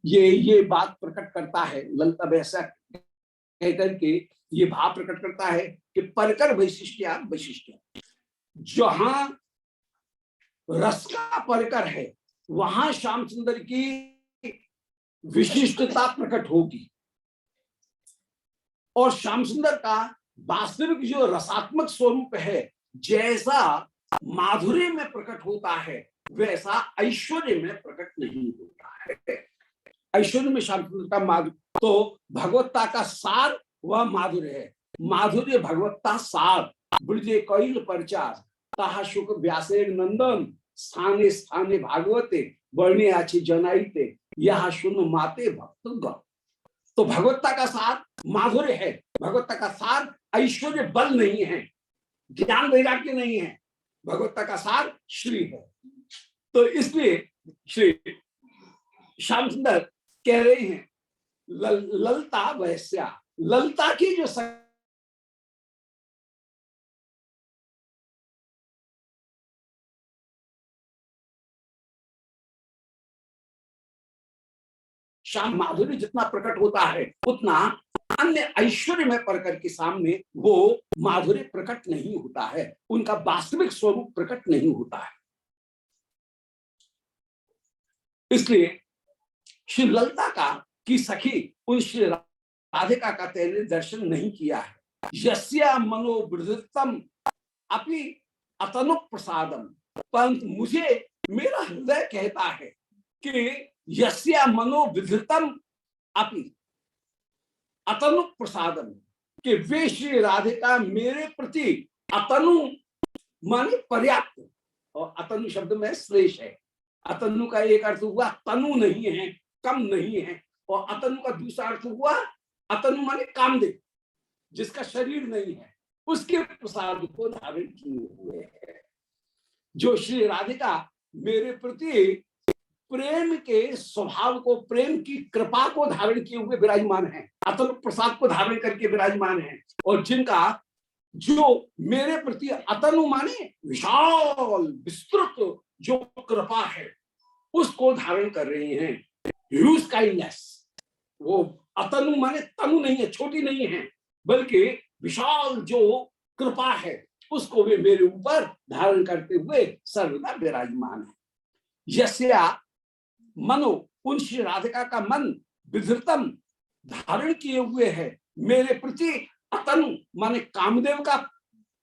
ये बात प्रकट करता है। ललता वैस्या कहकर के ये भाव प्रकट करता है कि परकर वैशिष्ट, जहां रस का परकर है वहां श्याम सुंदर की विशिष्टता प्रकट होगी, और श्याम सुंदर का वास्तविक जो रसात्मक स्वरूप है, जैसा माधुर्य में प्रकट होता है वैसा ऐश्वर्य में प्रकट नहीं होता है। ऐश्वर्य में श्याम सुंदर का माधुर्य, तो भगवत्ता का सार वह माधुर्य है। माधुर्य भगवत्ता सार, ब्रजे कैल प्रचार ताहा शुक व्यासेर नंदन, स्थाने स्थाने भागवते वर्णे आछि जनाइते यह सुन माते भक्त ग। तो भगवत्ता का सार माधुर्य है, भगवत्ता का सार ऐश्वर्य बल नहीं है, ज्ञान वैराग्य नहीं है, भगवत्ता का सार श्री है। तो इसलिए श्री श्याम सुंदर कह रहे हैं ललता वैस्या, ललता की जो श्याम माधुर्य जितना प्रकट होता है उतना अन्य ऐश्वर्य में प्रकर के सामने वो माधुर्य प्रकट नहीं होता है, उनका वास्तविक स्वरूप प्रकट नहीं होता है। इसलिए श्री ललिता का की सखी उन श्री राधिका का तेने दर्शन नहीं किया है। यस्या मनोवृत्तम अपि अतनु प्रसादम, परंतु मुझे मेरा हृदय कहता है कि यस्या मनोविधृतम अपि अतनु प्रसादम, कि वे श्री राधिका मेरे प्रति अतनु माने पर्याप्त, और अतनु शब्द में श्लेष है। अतनु का एक अर्थ हुआ तनु नहीं है, कम नहीं है, और अतनु का दूसरा अर्थ हुआ अतनु माने कामदेव, जिसका शरीर नहीं है, उसके प्रसाद को धारण किए हुए है। जो श्री राधिका मेरे प्रति प्रेम के स्वभाव को, प्रेम की कृपा को धारण किए हुए विराजमान है, अतनु प्रसाद को धारण करके विराजमान है, और जिनका जो मेरे प्रति अतनु माने विशाल विस्तृत जो कृपा है उसको धारण कर रहे हैं। ह्यूज काइंडनेस, वो अतनु माने तनु नहीं है, छोटी नहीं है, बल्कि विशाल जो कृपा है उसको वे मेरे ऊपर धारण करते हुए सर्वदा विराजमान है। यस्या मनो, उन श्री राधिका का मन विधृतम धारण किए हुए है मेरे प्रति अतनु माने कामदेव का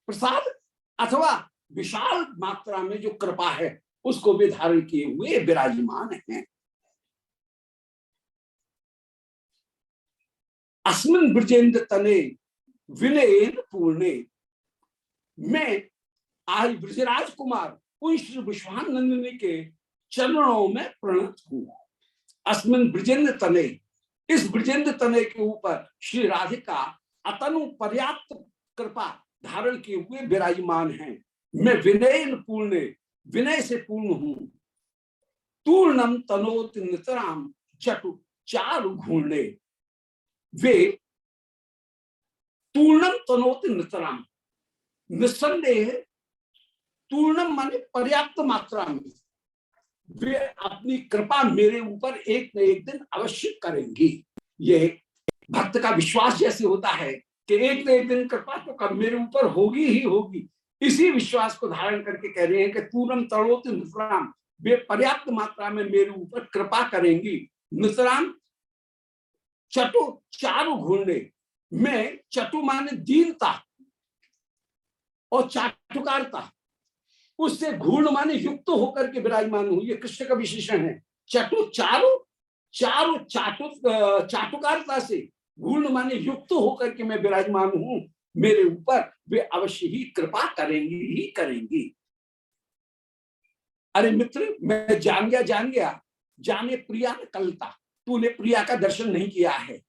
प्रसाद, अथवा विशाल मात्रा में जो कृपा है उसको भी धारण किए हुए विराजमान है। अस्मिन ब्रजेंद्र तने विनयेन पूर्णे, मैं आज ब्रजराज कुमार उन श्री विश्वानंदिनी के चरणों में प्रणत हूं। अस्मिन ब्रजेंद्र तने, इस ब्रजेंद्र तने के ऊपर श्री राधिका अतनु पर्याप्त कृपा धारण किए हुए विराजमान हैं। मैं विनयन पूर्ण, विनय से पूर्ण हूं। तूर्णम तनोत नितराम चटु चारु घूर्णे, वे तूर्णम तनोत नितराम, निस्संदेह तूर्णम माने पर्याप्त मात्रा में वे अपनी कृपा मेरे ऊपर एक न एक दिन अवश्य करेंगी। ये भक्त का विश्वास जैसे होता है कि एक न एक दिन कृपा तो कब मेरे ऊपर होगी ही होगी, इसी विश्वास को धारण करके कह रहे हैं कि पूर्णम तड़ोत नितराम, वे पर्याप्त मात्रा में मेरे ऊपर कृपा करेंगी। नितराम चटु चारु घूर्णे, मैं चटु माने दीनता और चाटुकारता, उससे घूर्ण माने युक्त होकर के विराजमान हूं। ये कृष्ण का विशेषण है। चटु चारु, चारु चाटुकारता से घूर्ण माने युक्त होकर के मैं विराजमान हूं, मेरे ऊपर वे अवश्य ही कृपा करेंगी ही करेंगी। अरे मित्र, मैं जान गया, जाने प्रिया न कलता, तूने प्रिया का दर्शन नहीं किया है।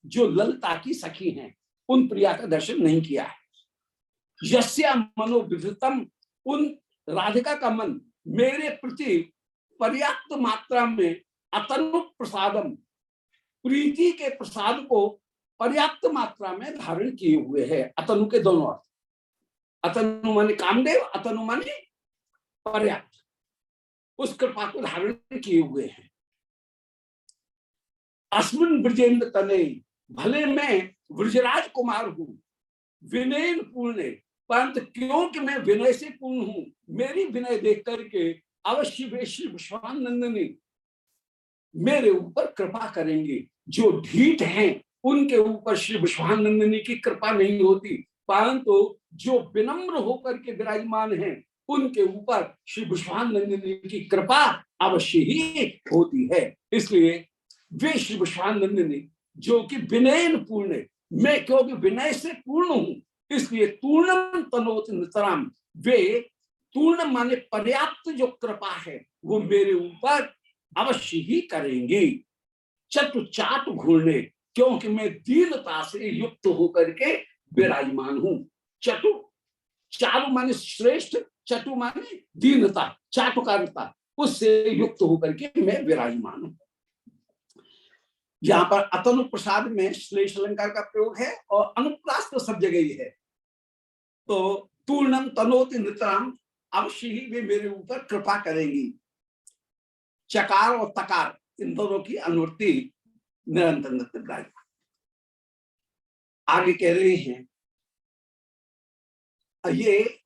जो ललिता की सखी हैं उन प्रिया का दर्शन नहीं किया है। यस्या मनोविधृतम, उन राधिका का मन मेरे प्रति पर्याप्त मात्रा में अतनु प्रसादम, प्रीति के प्रसाद को पर्याप्त मात्रा में धारण किए हुए है। अतनु के दोनों अर्थ, अतनु माने कामदेव, अतनु माने पर्याप्त, उस कृपा को धारण किए हुए हैं। अस्मिन ब्रजेंद्र तने, भले मैं ब्रजराज कुमार हूं, विनयन पूर्ण, परंतु क्योंकि मैं विनय से पूर्ण हूं, मेरी विनय देख करके अवश्य वे श्री विश्वानंदिनी मेरे ऊपर कृपा करेंगे। जो ढीठ हैं उनके ऊपर श्री विश्वानंदिनी की कृपा नहीं होती, परंतु जो विनम्र होकर के विराजमान हैं उनके ऊपर श्री विश्वानंदिनी की कृपा अवश्य ही होती है। इसलिए वे श्री विश्वानंदिनी जो कि विनयन पूर्ण, मैं क्योंकि विनय से पूर्ण हूं, इसलिए तूर्णम तनोत नितराम, वे तूर्ण माने पर्याप्त जो कृपा है वो मेरे ऊपर अवश्य ही करेंगी। चतु चाट घूरने, क्योंकि मैं दीनता से युक्त होकर के विराजमान हूं। चतु चारु माने श्रेष्ठ, चटु माने दीनता, चाटुकारिता, उससे युक्त होकर के मैं विराजमान हूं। यहाँ पर अतनु प्रसाद में श्लेष अलंकार का प्रयोग है और अनुप्रास तो सब जगह ही है। तो तूर्णम तनोति नितराम, अवश्य ही वे मेरे ऊपर कृपा करेंगी। चकार और तकार इन दोनों की अनुवृत्ति निरंतर नित्य विराजमान। आगे कह रहे हैं ये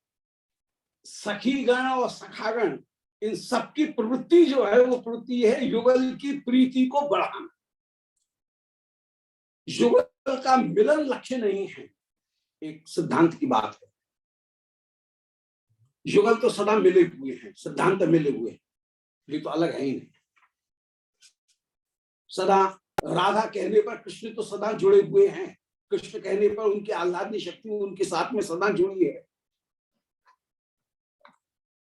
सखीगण और सखागण इन सबकी प्रवृत्ति जो है वो प्रवृत्ति है युगल की प्रीति को बढ़ाना। युगल का मिलन लक्ष्य नहीं है, एक सिद्धांत की बात है। युगल तो सदा मिले हुए हैं, सिद्धांत मिले हुए हैं, ये तो अलग है ही नहीं। सदा राधा कहने पर कृष्ण तो सदा जुड़े हुए हैं, कृष्ण कहने पर उनकी आह्लादनी शक्ति उनके साथ में सदा जुड़ी है।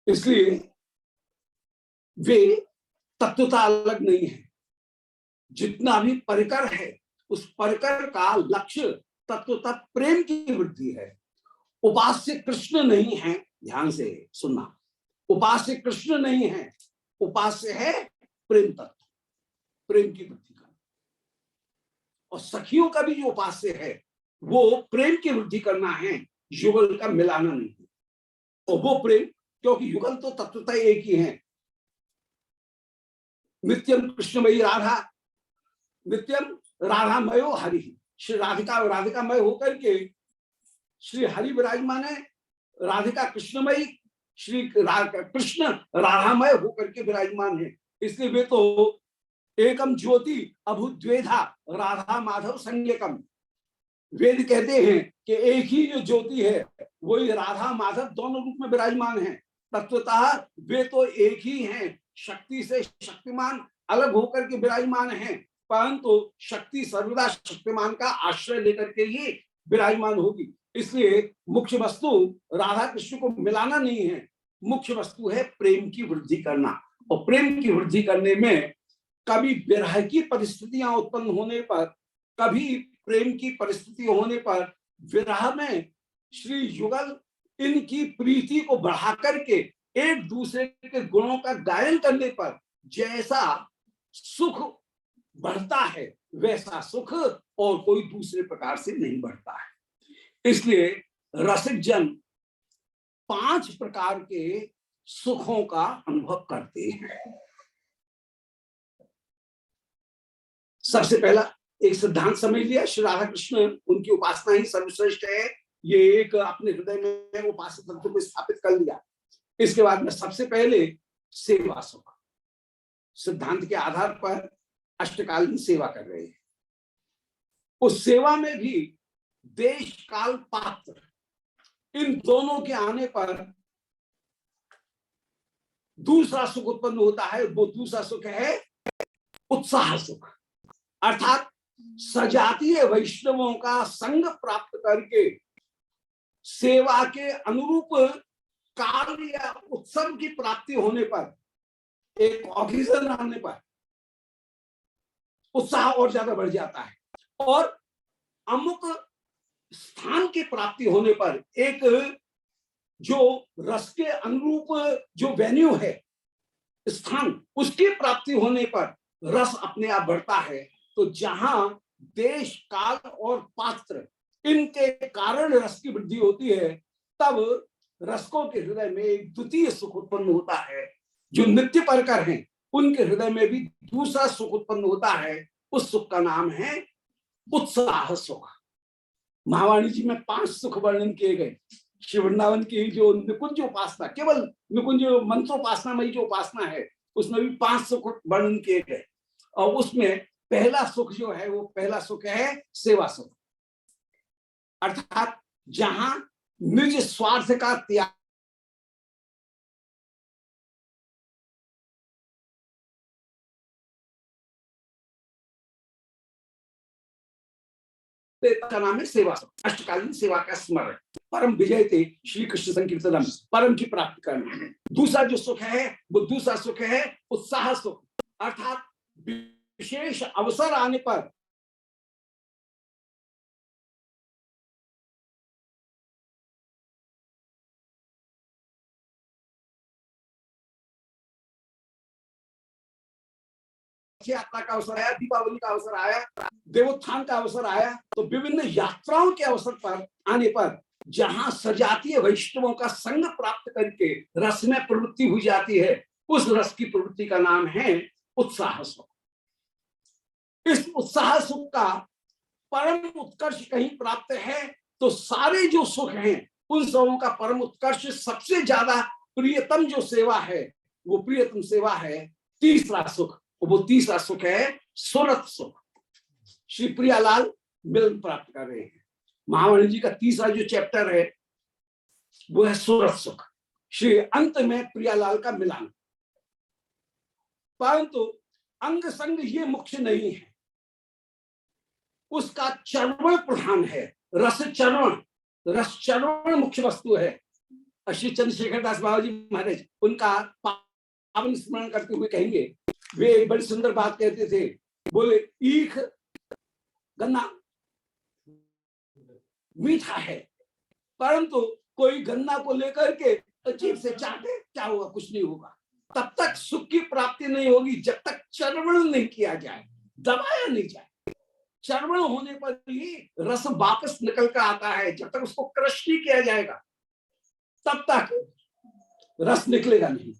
इसलिए वे तत्वता अलग नहीं है। जितना भी परिकर है उस परिकर का लक्ष्य तत्वता प्रेम की वृद्धि है। उपास्य कृष्ण नहीं है, ध्यान से सुनना, उपास्य कृष्ण नहीं है, उपास्य है प्रेम तत्व, प्रेम की वृद्धि करना। और सखियों का भी जो उपास्य है वो प्रेम की वृद्धि करना है, युगल का मिलाना नहीं है। और वो प्रेम, क्योंकि युगल तो तत्वता एक ही है। नित्यम कृष्णमयी राधा, नित्यम राधामयो हरि, श्री राधिका राधिकामय होकर के श्री हरि विराजमान है, राधिका कृष्णमयी, श्री कृष्ण राधामय होकर के विराजमान है। इसलिए वे तो एकम ज्योति अभुद्वेधा राधा माधव संज्ञकम। वेद कहते हैं कि एक ही जो ज्योति है वही राधा माधव दोनों रूप में विराजमान है। तत्वतः वे तो एक ही हैं, शक्ति से शक्तिमान अलग होकर के विराजमान हैं, परंतु शक्ति सर्वदा शक्तिमान का आश्रय लेकर के ही विराजमान होगी। इसलिए मुख्य वस्तु राधा कृष्ण को मिलाना नहीं है, मुख्य वस्तु है प्रेम की वृद्धि करना। और प्रेम की वृद्धि करने में कभी विरह की परिस्थितियां उत्पन्न होने पर, कभी प्रेम की परिस्थिति होने पर विरह में श्री युगल इनकी प्रीति को बढ़ा करके एक दूसरे के गुणों का गायन करने पर जैसा सुख बढ़ता है वैसा सुख और कोई दूसरे प्रकार से नहीं बढ़ता है। इसलिए रसिक जन 5 प्रकार के सुखों का अनुभव करते हैं। सबसे पहला एक सिद्धांत समझ लिया, श्री राधा कृष्ण उनकी उपासना ही सर्वश्रेष्ठ है, ये एक अपने हृदय में उपासक तत्व को स्थापित कर लिया। इसके बाद में सबसे पहले सेवा सुख, सिद्धांत के आधार पर अष्टकालीन सेवा कर रहे हैं। उस सेवा में भी देश काल पात्र इन दोनों के आने पर दूसरा सुख उत्पन्न होता है। वो दूसरा सुख है उत्साह सुख, अर्थात सजातीय वैष्णवों का संग प्राप्त करके सेवा के अनुरूप कार्य या उत्सव की प्राप्ति होने पर, एक ऑकेजन आने पर उत्साह और ज्यादा बढ़ जाता है। और अमुक स्थान की प्राप्ति होने पर, एक जो रस के अनुरूप जो वेन्यू है स्थान, उसकी प्राप्ति होने पर रस अपने आप बढ़ता है। तो जहां देश काल और पात्र इनके कारण रस की वृद्धि होती है, तब रसकों के हृदय में एक द्वितीय सुख उत्पन्न होता है। जो नित्य परकर हैं उनके हृदय में भी दूसरा सुख उत्पन्न होता है। उस सुख का नाम है उत्साह सुख। महावाणी जी में 5 सुख वर्णन किए गए। श्री वृंदावन की जो निकुंज उपासना, केवल निकुंज मंत्रोपासना में जो उपासना है, उसमें भी 5 सुख वर्णन किए गए। और उसमें पहला सुख जो है वो पहला सुख है सेवा सुख, अर्थात जहां निज स्वार्थ का त्याग का नाम है सेवा सुख। अष्टकालीन सेवा का स्मरण, परम विजय थे श्री कृष्ण संकीर्तनम, परम की प्राप्ति करना। दूसरा जो सुख है वो दूसरा सुख है उत्साह सुख, अर्थात विशेष अवसर आने पर यात्रा का अवसर आया, दीपावली का अवसर आया, देवोत्थान का अवसर आया, तो विभिन्न यात्राओं के अवसर पर आने पर जहां सजातीय वैष्णवों का संग प्राप्त करके रस में प्रवृत्ति हो जाती है, उस रस की प्रवृत्ति का नाम है उत्साह सुख। इस उत्साह सुख का परम उत्कर्ष कहीं प्राप्त है तो सारे जो सुख हैं उन सबों का परम उत्कर्ष, सबसे ज्यादा प्रियतम जो सेवा है वो प्रियतम सेवा है तीसरा सुख, वो तीसरा सुख है सुरत सुख। श्री प्रियालाल मिलन प्राप्त कर रहे हैं। महावाणी जी का तीसरा जो चैप्टर है वो है सुरत सुख। श्री अंत में प्रियालाल का मिलन, परंतु अंग संग ये मुख्य नहीं है, उसका चरण प्रधान है, रस चरण, रस चरण मुख्य वस्तु है। श्री चंद्रशेखर दास बाबा जी महाराज उनका पावन स्मरण करते हुए कहेंगे, वे बड़ी सुंदर बात कहते थे, बोले ईख गन्ना मीठा है, परंतु कोई गन्ना को लेकर के अजीब से चाटे, क्या होगा? कुछ नहीं होगा। तब तक सुख की प्राप्ति नहीं होगी जब तक चर्वण नहीं किया जाए, दबाया नहीं जाए। चर्वण होने पर ही रस वापस निकल कर आता है। जब तक उसको क्रश नहीं किया जाएगा तब तक रस निकलेगा नहीं।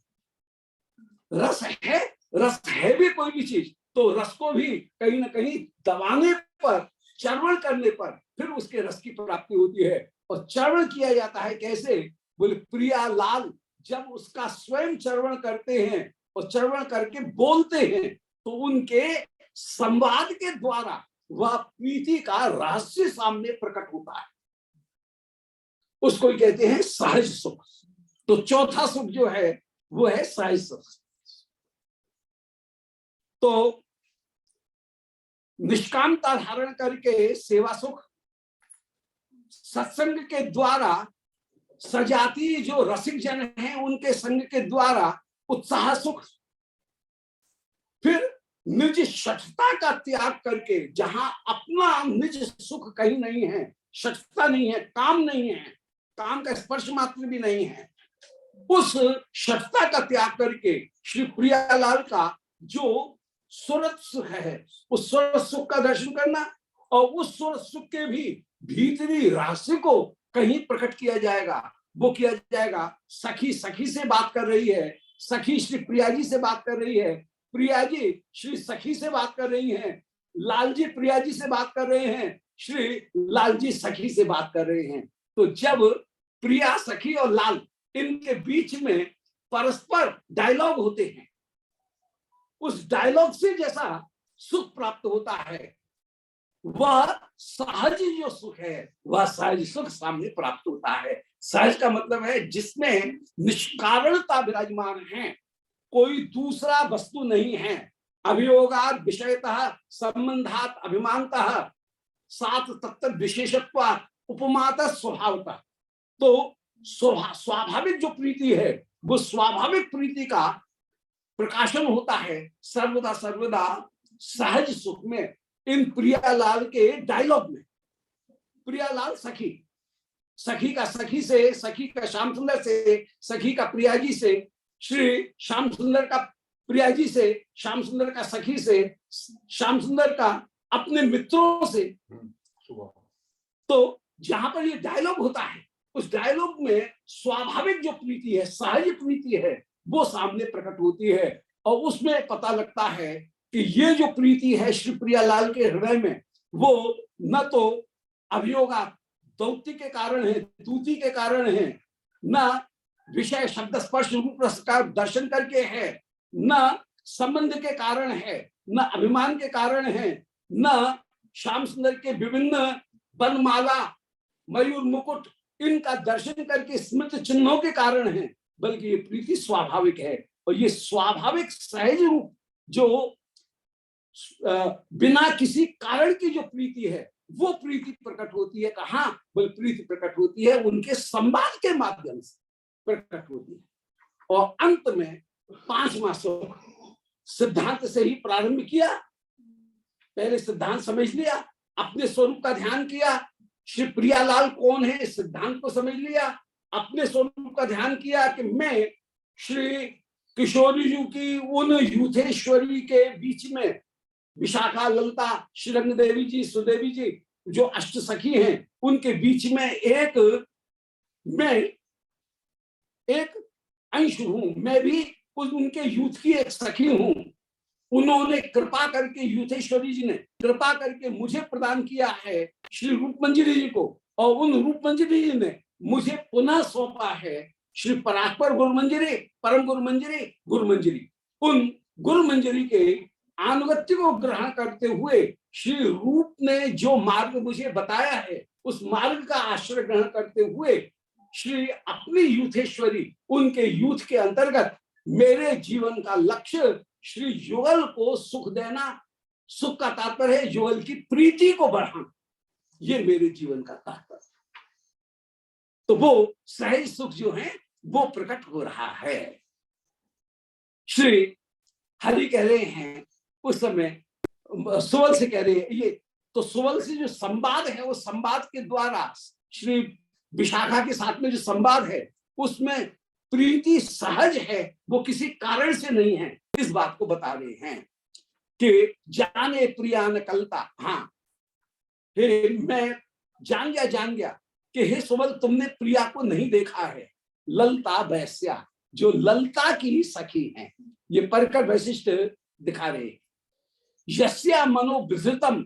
रस है भी कोई भी चीज तो रस को भी कहीं ना कहीं दबाने पर, चर्वण करने पर फिर उसके रस की प्राप्ति होती है। और चर्वण किया जाता है कैसे? बोले प्रियालाल जब उसका स्वयं चर्वण करते हैं और चर्वण करके बोलते हैं तो उनके संवाद के द्वारा वह प्रीति का रहस्य सामने प्रकट होता है, उसको ही कहते हैं सहज सुख। तो चौथा सुख जो है वो है सहज सुख। तो निष्कामता धारण करके सेवा सुख, सत्संग के द्वारा सजाती जो रसिक जन हैं उनके संग के द्वारा उत्साह सुख, फिर निज शठता का त्याग करके, जहां अपना निज सुख कहीं नहीं है, शठता नहीं है, काम नहीं है, काम का स्पर्श मात्र भी नहीं है, उस शठता का त्याग करके श्री प्रियालाल का जो सुरत सुख है उस सुरत सुख का दर्शन करना, और उस सुरत सुख के भी भीतरी रहस्य को कहीं प्रकट किया जाएगा। वो किया जाएगा, सखी सखी से बात कर रही है, सखी श्री प्रिया जी से बात कर रही है, प्रिया जी श्री सखी से बात कर रही हैं, लाल जी प्रिया जी से बात कर रहे हैं, श्री लाल जी सखी से बात कर रहे हैं। तो जब प्रिया सखी और लाल इनके बीच में परस्पर डायलॉग होते हैं, उस डायलॉग से जैसा सुख प्राप्त होता है वह सहज जो सुख है वह सहज सुख सामने प्राप्त होता है। सहज का मतलब है जिसमें निष्कारणता विराजमान है, कोई दूसरा वस्तु नहीं है। अभियोगात् विषयतः संबंधात् अभिमानतः सात तत्व विशेषत्व उपमात स्वभावतः। तो स्वाभाविक जो प्रीति है वो स्वाभाविक प्रीति का प्रकाशन होता है सर्वदा सर्वदा सहज सुख में। इन प्रियालाल के डायलॉग में प्रियालाल सखी, सखी का सखी से, सखी का श्याम सुंदर से, सखी का प्रिया जी से, श्री श्याम सुंदर का प्रिया जी से, श्याम सुंदर का सखी से, श्याम सुंदर का अपने मित्रों से। तो जहां पर ये डायलॉग होता है उस डायलॉग में स्वाभाविक जो प्रीति है, सहज प्रीति है, वो सामने प्रकट होती है। और उसमें पता लगता है कि ये जो प्रीति है श्री प्रियालाल के हृदय में वो न तो अभियोगा दौत्य के कारण है, दूती के कारण है, न विषय शब्द स्पर्श रूप रस का दर्शन करके है, न संबंध के कारण है, न अभिमान के कारण है, न श्याम सुंदर के विभिन्न बनमाला मयूर मुकुट इनका दर्शन करके स्मृत चिन्हों के कारण है, बल्कि ये प्रीति स्वाभाविक है। और ये स्वाभाविक सहज रूप जो बिना किसी कारण की जो प्रीति है वो प्रीति प्रकट होती है। कहाँ? वो प्रीति प्रकट होती है उनके संवाद के माध्यम से प्रकट होती है। और अंत में पांचवा सुख सिद्धांत से ही प्रारंभ किया। पहले सिद्धांत समझ लिया, अपने स्वरूप का ध्यान किया, श्री प्रियालाल कौन है इस सिद्धांत को समझ लिया, अपने स्वरूप का ध्यान किया कि मैं श्री किशोरी जी की उन यूथेश्वरी के बीच में विशाखा, ललिता, श्रीरंग देवी जी, सुदेवी जी जो अष्ट सखी हैं, उनके बीच में मैं एक अंश हूं। मैं भी उनके यूथ की एक सखी हूं। उन्होंने कृपा करके, यूथेश्वरी जी ने कृपा करके मुझे प्रदान किया है श्री रूप मंजरी जी को, और उन रूप मंजरी जी ने मुझे पुनः सौंपा है श्री परात्पर गुरु मंजरी, परम गुरु मंजरी, गुरु मंजरी। उन गुरु मंजरी के अनुगत्य को ग्रहण करते हुए श्री रूप ने जो मार्ग मुझे बताया है, उस मार्ग का आश्रय ग्रहण करते हुए श्री अपनी यूथेश्वरी, उनके यूथ के अंतर्गत मेरे जीवन का लक्ष्य श्री युगल को सुख देना, सुख का तात्पर्य है युगल की प्रीति को बढ़ाना, ये मेरे जीवन का तात्पर्य। तो वो सहज सुख जो है वो प्रकट हो रहा है। श्री हरि कह रहे हैं उस समय, सुवल से कह रहे हैं ये, तो सुवल से जो संवाद है, वो संवाद के द्वारा श्री विशाखा के साथ में जो संवाद है उसमें प्रीति सहज है, वो किसी कारण से नहीं है। इस बात को बता रहे हैं कि जाने प्रिया न कलता। हाँ, मैं जान गया कि हे सुवल, तुमने प्रिया को नहीं देखा है। ललता वैश्या, जो ललता की ही सखी है, ये परकर वैशिष्ट दिखा रहे। यस्या मनो विधृतम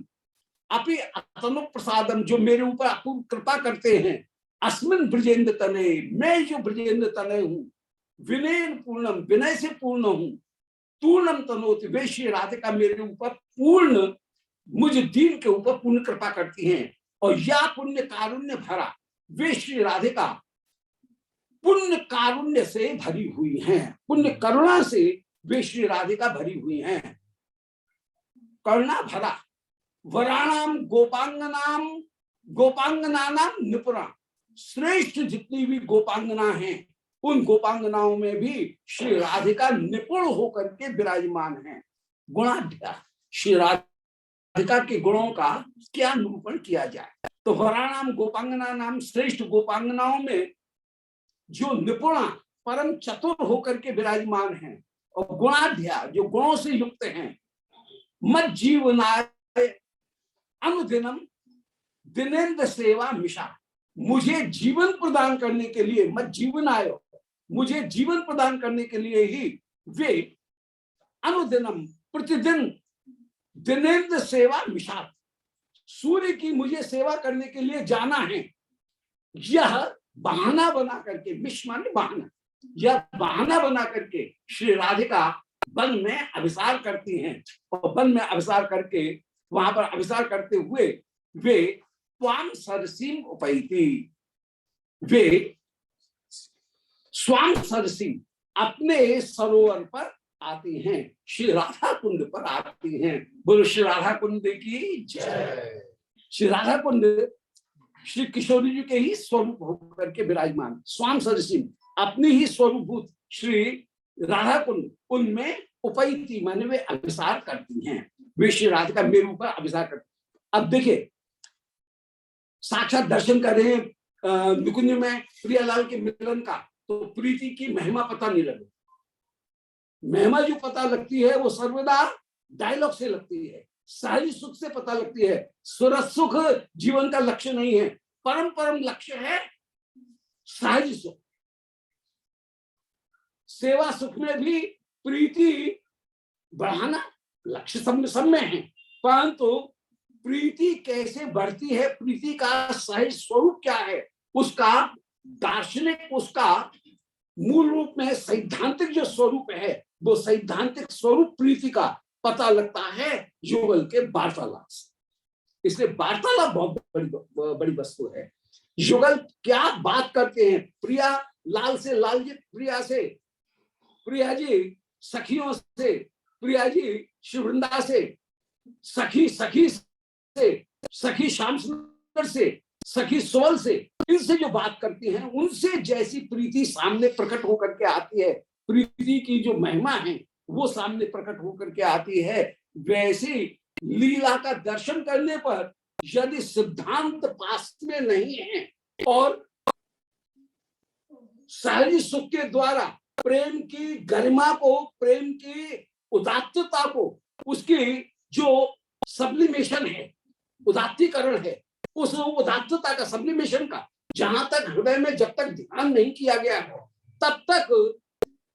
अपि अतनु प्रसादम, जो मेरे ऊपर अपूर्व कृपा करते हैं। अस्मिन ब्रजेंद्र तने, मैं जो ब्रजेंद्र तने हूं, विनय पूर्णम, विनय से पूर्ण हूं। पूर्णम तनोति, वे श्री राधिका मेरे ऊपर पूर्ण, मुझ दीन के ऊपर पूर्ण कृपा करती हैं। और या पुण्य कारुण्य भरा, वे श्री राधिका पुण्य कारुण्य से भरी हुई हैं, पुण्य करुणा से वे श्री राधिका भरी हुई हैं। करुणा भरा, वराणाम गोपांगनाम, गोपांगनानाम निपुणा, श्रेष्ठ जितनी भी गोपांगना हैं, उन गोपांगनाओं में भी श्री राधिका निपुण होकर के विराजमान हैं। गुणाढ्या, श्री राधिका के गुणों का क्या निरूपण किया जाए। तो वराणाम गोपांगना नाम, श्रेष्ठ गोपांगनाओं में जो निपुणा, परम चतुर होकर के विराजमान हैं, और गुणाढ्या, जो गुणों से युक्त हैं। मत जीवनाय अनुदिनम दिनेन्द्र सेवा मिशा, मुझे जीवन प्रदान करने के लिए, मत जीवनाय, मुझे जीवन प्रदान करने के लिए ही वे अनुदिनम, प्रतिदिन, दिनेन्द्र सेवा मिशा, सूर्य की मुझे सेवा करने के लिए जाना है। यह बहाना बना करके, मिश माने बहाना, यह बहाना बना करके श्री राधिका वन में अभिसार करती हैं। और वन में अभिसार करके, वहां पर अभिसार करते हुए वे स्वाम सरसीम उपैती, वे स्वाम सरसीम, अपने सरोवर पर आती हैं, श्री राधा कुंड पर आती हैं। बोलो श्री राधा कुंड की जय। श्री राधा कुंड श्री किशोरी जी के ही स्वरूप होकर के विराजमान, स्वाम सरसीम, अपनी ही स्वरूपभूत श्री राधा कुंड, उनमें उपैती माने वे अभिसार करती हैं। वे श्री राधिका मेरे ऊपर अभिसार करती। अब देखिए, साक्षात दर्शन कर रहे हैं निकुंज में प्रियालाल के मिलन का, तो प्रीति की महिमा पता नहीं लगे। महिमा जो पता लगती है वो सर्वदा डायलॉग से लगती है, सहज सुख से पता लगती है। सुरत सुख जीवन का लक्ष्य नहीं है, परम परम लक्ष्य है सहज सुख। सेवा सुख में भी प्रीति बढ़ाना लक्ष्य सब में है, परंतु प्रीति कैसे बढ़ती है, प्रीति का सहज स्वरूप क्या है, उसका दार्शनिक, उसका मूल रूप में सैद्धांतिक जो स्वरूप है, वो सैद्धांतिक स्वरूप प्रीति का पता लगता है युगल के वार्तालाप से। इसलिए वार्तालाप बहुत बड़ी वस्तु है। युगल क्या बात करते हैं, प्रिया लाल से, लाल जी प्रिया से, प्रिया जी सखियों से, प्रिया जी शिवृंदा से, सखी सखी से, सखी श्याम सुंदर से, सखी सोल से, इनसे जो बात करती हैं, उनसे जैसी प्रीति सामने प्रकट होकर के आती है, प्रीति की जो महिमा है वो सामने प्रकट होकर के आती है, वैसी लीला का दर्शन करने पर यदि सिद्धांत पास में नहीं है और सहज सुख के द्वारा प्रेम की गरिमा को, प्रेम की उदात्तता को, उसकी जो सब्लिमेशन है, उदात्तीकरण है, उस उदात्तता का, सब्लिमेशन का जहां तक हृदय में जब तक ध्यान नहीं किया गया है तब तक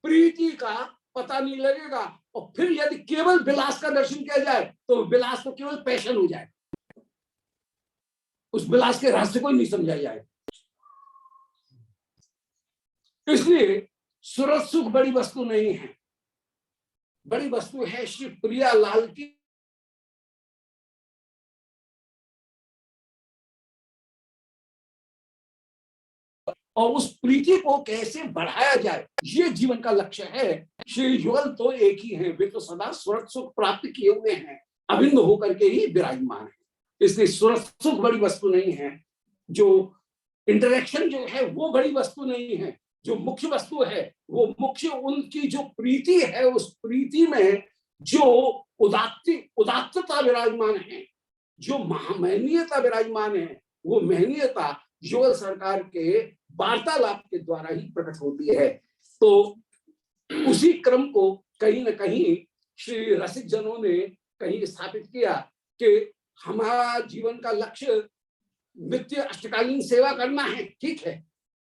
प्रीति का पता नहीं लगेगा। और फिर यदि केवल विलास का दर्शन किया जाए तो विलास तो केवल पैशन हो जाए, उस विलास के रहस्य को नहीं समझा जाए। इसलिए सूरत सुख बड़ी वस्तु नहीं है, बड़ी वस्तु है श्री प्रिया लाल की और उस प्रीति को कैसे बढ़ाया जाए, ये जीवन का लक्ष्य है। श्री युगल तो एक ही है, वे तो सदा सूरत सुख प्राप्त किए हुए हैं, अभिन्न होकर के ही विराजमान है। इसलिए सूरत सुख बड़ी वस्तु नहीं है, जो इंटरेक्शन जो है वो बड़ी वस्तु नहीं है। जो मुख्य वस्तु है वो मुख्य उनकी जो प्रीति है, उस प्रीति में जो उदात्तता विराजमान है, जो महनीयता विराजमान है, वो महनीयता युगल सरकार के वार्तालाप के द्वारा ही प्रकट होती है। तो उसी क्रम को कहीं न कहीं श्री रसिक जनों ने कहीं स्थापित किया कि हमारा जीवन का लक्ष्य नित्य अष्टकालीन सेवा करना है, ठीक है,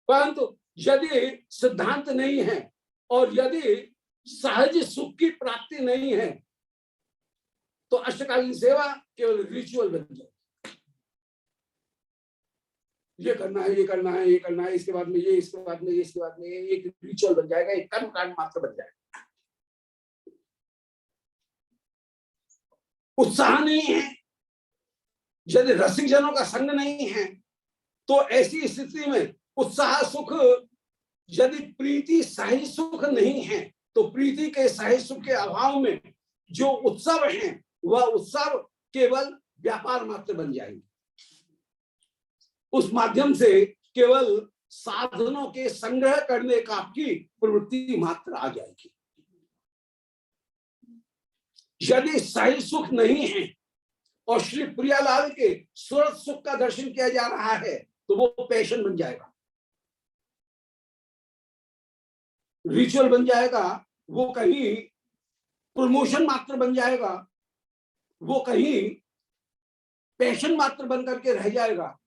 परंतु यदि सिद्धांत नहीं है और यदि सहज सुख की प्राप्ति नहीं है तो अष्टकालीन सेवा केवल रिचुअल बन जाए। ये करना है, ये करना है, ये करना है, इसके बाद में ये, इसके बाद में ये, इसके बाद में ये, एक रिचुअल बन जाएगा, एक कर्म कांड मात्र बन जाएगा। उत्साह नहीं है, यदि रसिक जनों का संग नहीं है तो ऐसी स्थिति में उत्साह सुख, यदि प्रीति सहज सुख नहीं है तो प्रीति के सहज सुख के अभाव में जो उत्सव है वह उत्सव केवल व्यापार मात्र बन जाएंगे। उस माध्यम से केवल साधनों के संग्रह करने का की प्रवृत्ति मात्र आ जाएगी। यदि सहज सुख नहीं है और श्री प्रियालाल के सूरत सुख का दर्शन किया जा रहा है तो वो पैशन बन जाएगा, रिचुअल बन जाएगा, वो कहीं प्रमोशन मात्र बन जाएगा, वो कहीं पैशन मात्र बन करके रह जाएगा।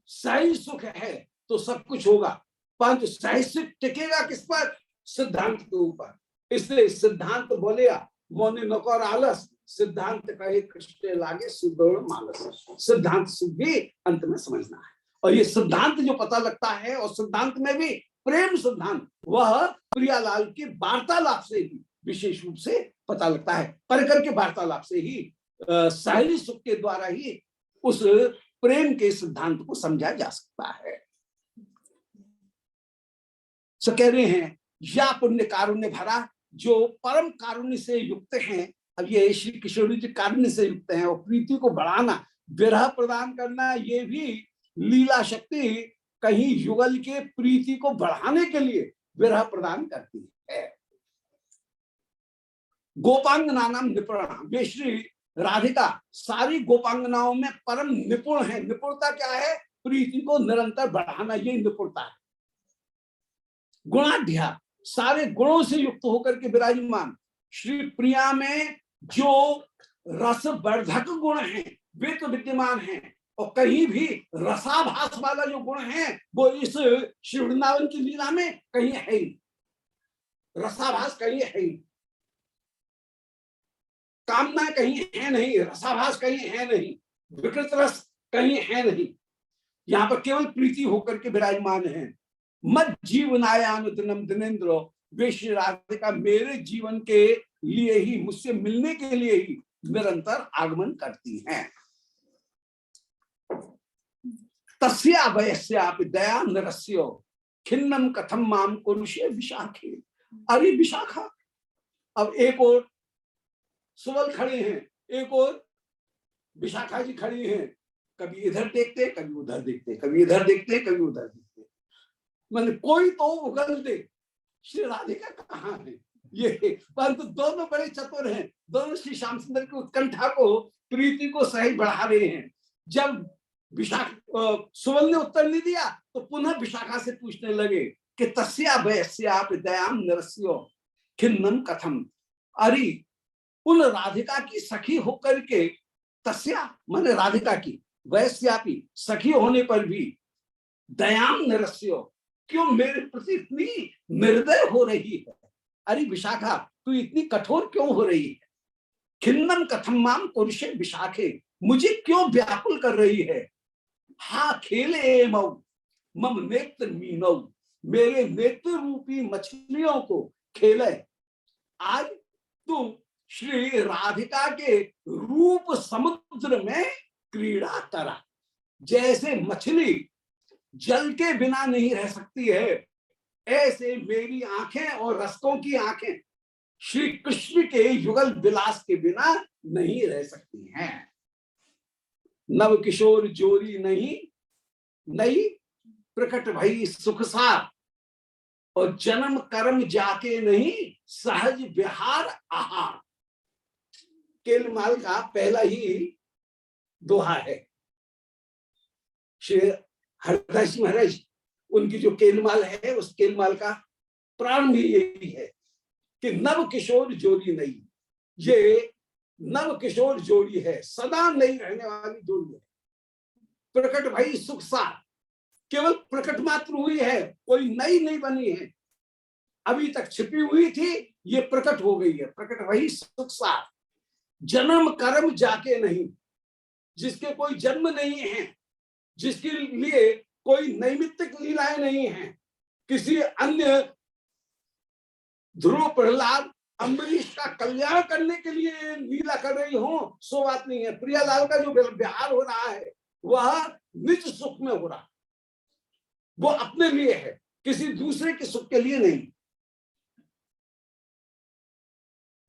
सहज सुख है तो सब कुछ होगा, परंतु सहज सुख टिकेगा किस पर? सिद्धांत के ऊपर। इसलिए सिद्धांत बोलेगा मोने नौकर आलस, सिद्धांत कहे कृष्ण लागे सुदौड़ मानस। सिद्धांत सुख भी अंत में समझना है, और ये सिद्धांत जो पता लगता है, और सिद्धांत में भी प्रेम सिद्धांत, वह प्रियालाल के वार्तालाप से ही विशेष रूप से पता लगता है। परिकर के वार्तालाप से ही, सहज सुख के द्वारा ही उस प्रेम के सिद्धांत को समझा जा सकता है। सो कह रहे हैं या पुण्य कारुण्य भरा, जो परम कारुण्य से युक्त हैं। अब ये श्री किशोरी जी कारुण्य से युक्त हैं, और प्रीति को बढ़ाना, विरह प्रदान करना, ये भी लीला शक्ति कहीं युगल के प्रीति को बढ़ाने के लिए विरह प्रदान करती है। गोपांगना नाम निपुणा, वे श्री राधिका सारी गोपांगनाओं में परम निपुण है। निपुणता क्या है? प्रीति को निरंतर बढ़ाना, ये निपुणता है। गुणाढ्या, सारे गुणों से युक्त होकर के विराजमान श्री प्रिया में जो रसवर्धक गुण हैं वे तो विद्यमान हैं, और कहीं भी रसाभास वाला जो गुण है वो इस श्री वृंदावन की लीला में कहीं है ही, रसाभास कहीं है ही, कामना कहीं है नहीं, रसाभास कहीं है नहीं, विकृत रस कहीं है नहीं, यहाँ पर केवल प्रीति होकर के विराजमान है। मत जीवनायानुदिनम दिनेन्द्रो, वे श्री राधिका मेरे जीवन के लिए ही, मुझसे मिलने के लिए ही निरंतर आगमन करती हैं। तस्या वयस्या दया नरस्यो खिन्नम कथम माम कुरुषे विशाखे। अरे विशाखा, अब एक और सुवल खड़े हैं, एक और विशाखा जी खड़ी हैं, कभी इधर देखते कभी उधर देखते, कभी इधर देखते कभी उधर देखते, मैंने कोई तो उगल दे श्री राधिका कहाँ है ये। परंतु दोनों बड़े चतुर हैं, दोनों श्री श्याम सुंदर की उत्कंठा को, प्रीति को सही बढ़ा रहे हैं। जब सुवल ने उत्तर नहीं दिया तो पुनः विशाखा से पूछने लगे कि तस्या वैस्याप दयाम नरस्यो खिन्नम कथम। अरे उन राधिका की सखी होकर के, तस्या माने राधिका की, वैस्यापी सखी होने पर भी दयाम नरस्यो, क्यों मेरे प्रति इतनी निर्दय हो रही है। अरे विशाखा तू इतनी कठोर क्यों हो रही है। खिन्नम कथम माम पुरुषे विशाखे, मुझे क्यों व्याकुल कर रही है। हा खेले मऊ मम नेत्र मीनौ, मेरे नेत्र रूपी मछलियों को खेले। आज तुम श्री राधिका के रूप समुद्र में क्रीड़ा करा। जैसे मछली जल के बिना नहीं रह सकती है, ऐसे मेरी आंखें और रस्तों की आंखें श्री कृष्ण के युगल विलास के बिना नहीं रह सकती हैं। नव किशोर जोरी नहीं नहीं प्रकट भई सुख सा, और जन्म कर्म जाके नहीं सहज विहार आहार। केलमाल का पहला ही दोहा है। श्री हरदास महाराज उनकी जो केलमाल है, उस केलमाल का प्रारंभ यही है कि नव किशोर जोड़ी नहीं, ये नव किशोर जोड़ी है, सदा नहीं रहने वाली जोड़ी है। प्रकट भाई सुख सा, केवल प्रकट मात्र हुई है, कोई नई नहीं बनी है, अभी तक छिपी हुई थी, ये प्रकट हो गई है। प्रकट भाई सुख सा, जन्म कर्म जाके नहीं, जिसके कोई जन्म नहीं है, जिसके लिए कोई नैमित्तिक लीलाएं नहीं है, किसी अन्य ध्रुव प्रहलाद अम्बरीश का कल्याण करने के लिए लीला कर रही हो, सो बात नहीं है। प्रियालाल का जो विहार हो रहा है वह निज सुख में हो रहा है, वो अपने लिए है, किसी दूसरे के सुख के लिए नहीं।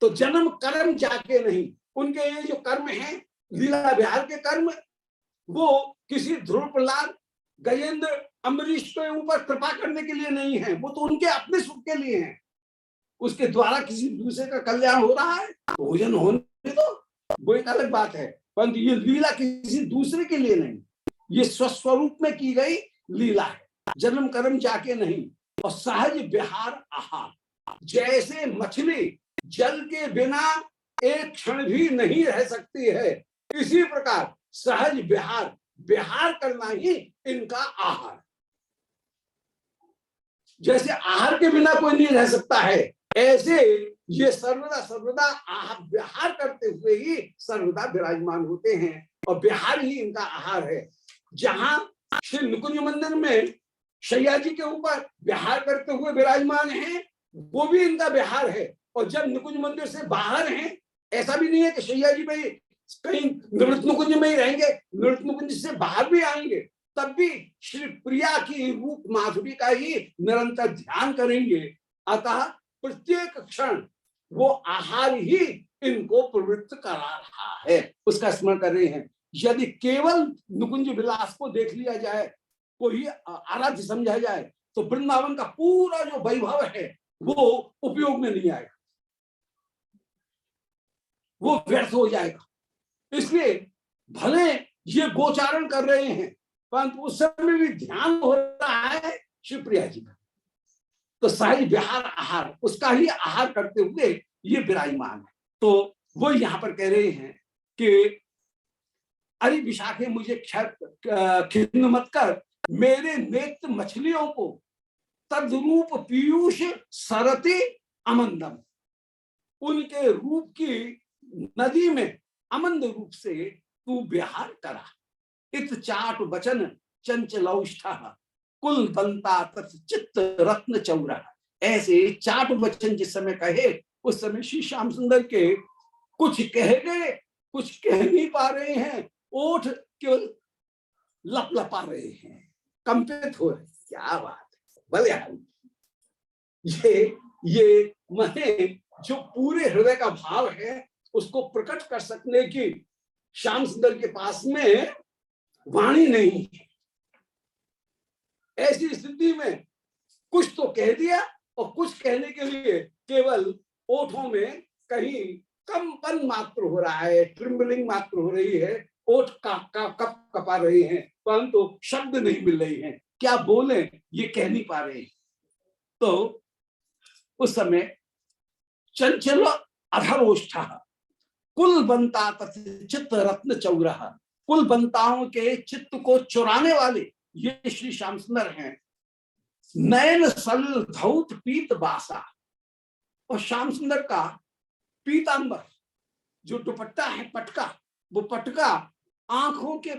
तो जन्म कर्म जाके नहीं, उनके ये जो कर्म है लीला विहार के कर्म, वो किसी ध्रुव प्रहलाद गजेंद्र अम्बरीश के ऊपर कृपा करने के लिए नहीं है, वो तो उनके अपने सुख के लिए हैं। उसके द्वारा किसी दूसरे का कल्याण हो रहा है, भोजन होने तो वो एक अलग बात है, परंतु ये लीला किसी दूसरे के लिए नहीं, ये स्वस्वरूप में की गई लीला है। जन्म कर्म जाके नहीं, और सहज विहार आहार। जैसे मछली जल के बिना एक क्षण भी नहीं रह सकती है, इसी प्रकार सहज विहार, विहार करना ही इनका आहार। जैसे आहार के बिना कोई नहीं रह सकता है, ऐसे ये सर्वदा सर्वदा विहार करते हुए ही सर्वदा विराजमान होते हैं, और विहार ही इनका आहार है। जहां श्री निकुंज मंदिर में शैया जी के ऊपर विहार करते हुए विराजमान हैं, वो भी इनका विहार है। और जब निकुंज मंदिर से बाहर हैं, ऐसा भी नहीं है कि शैया जी भाई कहीं निवृत्त निकुंज में ही रहेंगे, निवृत्त निकुंज से बाहर भी आएंगे, तब भी श्री प्रिया की रूप माधुरी का ही निरंतर ध्यान करेंगे। अतः प्रत्येक क्षण वो आहार ही इनको प्रवृत्त करा रहा है, उसका स्मरण कर रहे हैं। यदि केवल निकुंज विलास को देख लिया जाए, कोई आराध्य समझा जाए, तो वृंदावन का पूरा जो वैभव है वो उपयोग में नहीं आएगा, वो व्यर्थ हो जाएगा। इसलिए भले ये गोचारण कर रहे हैं, परंतु उस समय भी ध्यान हो रहा है शिवप्रिया जी का। तो सारी विहार आहार, उसका ही आहार करते हुए ये विराजमान है। तो वो यहां पर कह रहे हैं कि अरे विशाखे मुझे खिन्न मत कर, मेरे नेत्र मछलियों को तद्रूप पीयूष सरति अमंदम, उनके रूप की नदी में अमंद रूप से तू विहार करा। इत चाट वचन चंचलौष्ठ कुल दंता तत् चित्त रत्न चौरा। ऐसे चाट वचन जिस समय कहे, उस समय श्री श्याम सुंदर के कुछ कह गए, कुछ कह नहीं पा रहे हैं, ओठ केवल लपलपा रहे हैं, कंपित हो रहे। क्या बात है, भले ये मने जो पूरे हृदय का भाव है उसको प्रकट कर सकने की श्याम सुंदर के पास में वाणी नहीं है। ऐसी स्थिति में कुछ तो कह दिया, और कुछ कहने के लिए केवल ओठों में कहीं कंपन मात्र हो रहा है, ट्रिम्बलिंग मात्र हो रही है, ओठ कप कपा रहे हैं, परंतु शब्द नहीं मिल रही हैं। क्या बोले ये कह नहीं पा रहे हैं। तो उस समय चंचल अधरोष्ठ कुलबंता तथा चित्त रत्न चौरह, कुलबंताओं के चित्त को चुराने वाले ये श्री श्याम सुंदर हैं। नयन सल धौत पीत बासा, और श्याम सुंदर का पीतांबर जो दुपट्टा है पटका, वो पटका आंखों के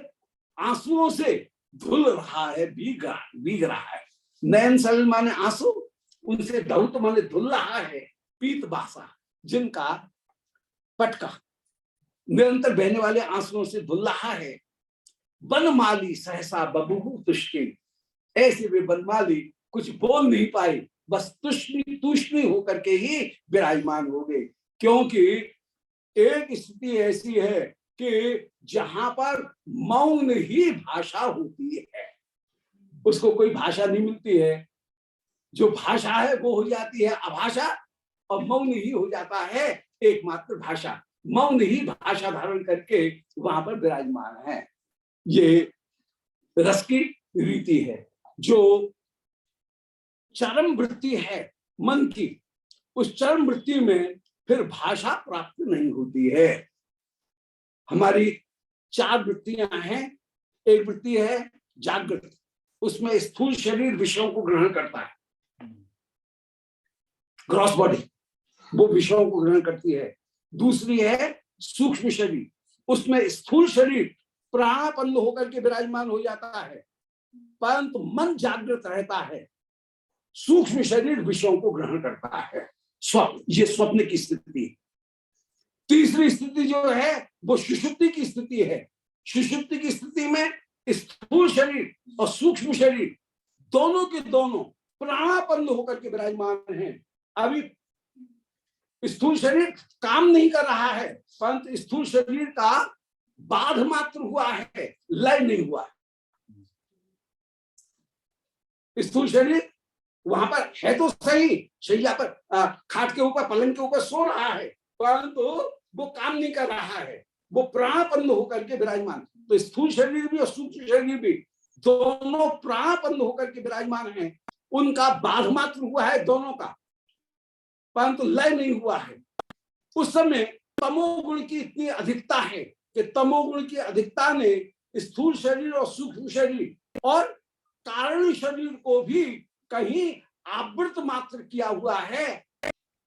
आंसुओं से धुल रहा है, भीग रहा है। नयन सल माने आंसू, उनसे धौत माने धुल रहा है। पीत बासा जिनका पटका निरंतर बहने वाले आंसुओं से धुल रहा है। बनमाली सहसा बबूहु तुष्टि, ऐसे वे बनमाली कुछ बोल नहीं पाए, बस तुष्णी होकर के ही विराजमान हो गए। क्योंकि एक स्थिति ऐसी है कि जहां पर मौन ही भाषा होती है, उसको कोई भाषा नहीं मिलती है। जो भाषा है वो हो जाती है अभाषा, और मौन ही हो जाता है एकमात्र भाषा। मौन ही भाषा धारण करके वहां पर विराजमान है। ये रस की रीति है। जो चरम वृत्ति है मन की, उस चरम वृत्ति में फिर भाषा प्राप्त नहीं होती है। हमारी 4 वृत्तियां हैं। एक वृत्ति है जागृत, उसमें स्थूल शरीर विषयों को ग्रहण करता है, ग्रॉस बॉडी वो विषयों को ग्रहण करती है। दूसरी है सूक्ष्म शरीर, उसमें स्थूल शरीर प्राणापन्न होकर के विराजमान हो जाता है, परंतु मन जागृत रहता है, सूक्ष्म शरीर विषयों को ग्रहण करता है। स्वप्न, ये स्वप्न की स्थिति। तीसरी स्थिति जो है वो सुषुप्ति की स्थिति है। सुषुप्ति की स्थिति में स्थूल शरीर और सूक्ष्म शरीर दोनों के दोनों प्राणापन्न होकर के विराजमान हैं। अभी स्थूल शरीर काम नहीं कर रहा है, परंतु स्थूल शरीर का बाध मात्र हुआ है, लय नहीं हुआ है। स्थूल शरीर वहां पर है तो सही, शैया पर खाट के ऊपर पलंग के ऊपर सो रहा है, परंतु वो काम नहीं कर रहा है, वो प्राणपन्न होकर के विराजमान। तो स्थूल शरीर भी और सूक्ष्म शरीर भी दोनों प्राणपन्न होकर के विराजमान हैं। उनका बाध मात्र हुआ है दोनों का, परंतु लय नहीं हुआ है। उस समय तमोगुण की इतनी अधिकता है कि तमोगुण की अधिकता ने स्थूल शरीर और सूक्ष्म शरीर और कारण शरीर को भी कहीं आवृत मात्र किया हुआ है।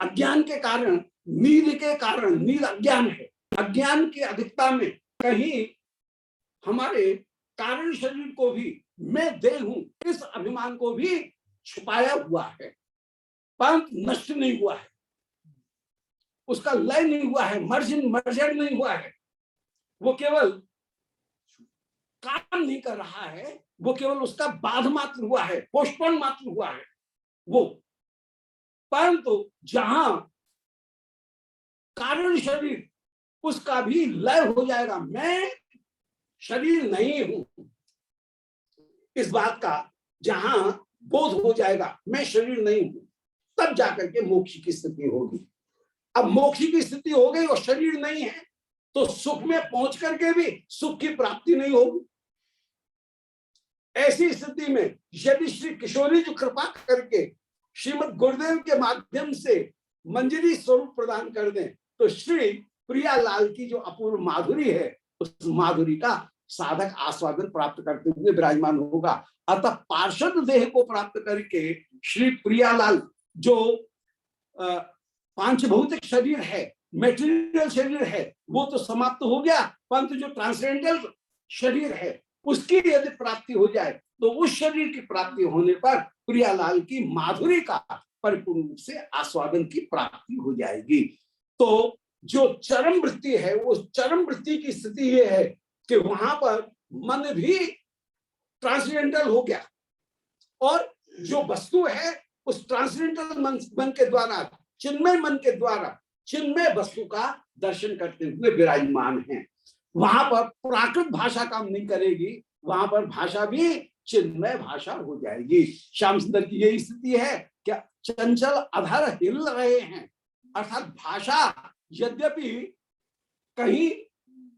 अज्ञान के कारण, नींद के कारण, नींद अज्ञान है, अज्ञान की अधिकता में कहीं हमारे कारण शरीर को भी मैं देह हूं इस अभिमान को भी छुपाया हुआ है, परंतु नष्ट नहीं हुआ है, उसका लय नहीं हुआ है, मर्जन नहीं हुआ है। वो केवल काम नहीं कर रहा है, वो केवल उसका बाध मात्र हुआ है, पोस्टपोन मात्र हुआ है वो। परंतु जहां कारण शरीर, उसका भी लय हो जाएगा, मैं शरीर नहीं हूं, इस बात का जहां बोध हो जाएगा, मैं शरीर नहीं हूं, तब जाकर के मोक्ष की स्थिति होगी। अब मोक्ष की स्थिति हो गई और शरीर नहीं है, तो सुख में पहुंच करके भी सुख की प्राप्ति नहीं होगी। ऐसी स्थिति में यदि श्री किशोरी जी कृपा करके श्रीमद गुरुदेव के माध्यम से मंजरी स्वरूप प्रदान कर दें, तो श्री प्रियालाल की जो अपूर्व माधुरी है, उस माधुरी का साधक आस्वादन प्राप्त करते हुए विराजमान होगा। अतः पार्षद देह को प्राप्त करके श्री प्रियालाल जो पांच भौतिक शरीर है, मेटीरियल शरीर है, वो तो समाप्त हो गया, परंतु जो ट्रांसेंडेंटल शरीर है उसकी यदि प्राप्ति हो जाए, तो उस शरीर की प्राप्ति होने पर प्रियालाल की माधुरी का परिपूर्ण रूप से आस्वादन की प्राप्ति हो जाएगी। तो जो चरम वृत्ति है, उस चरम वृत्ति की स्थिति ये है कि वहां पर मन भी ट्रांसडेंटल हो गया, और जो वस्तु है उस ट्रांसडेंटल मन के द्वारा, चिन्मय मन के द्वारा चिन्मय वस्तु का दर्शन करते हुए विराजमान है। वहां पर प्राकृत भाषा काम नहीं करेगी, वहां पर भाषा भी चिन्मय भाषा हो जाएगी। श्याम सुंदर की यही स्थिति है, क्या चंचल अधर हिल रहे हैं, अर्थात भाषा यद्यपि कहीं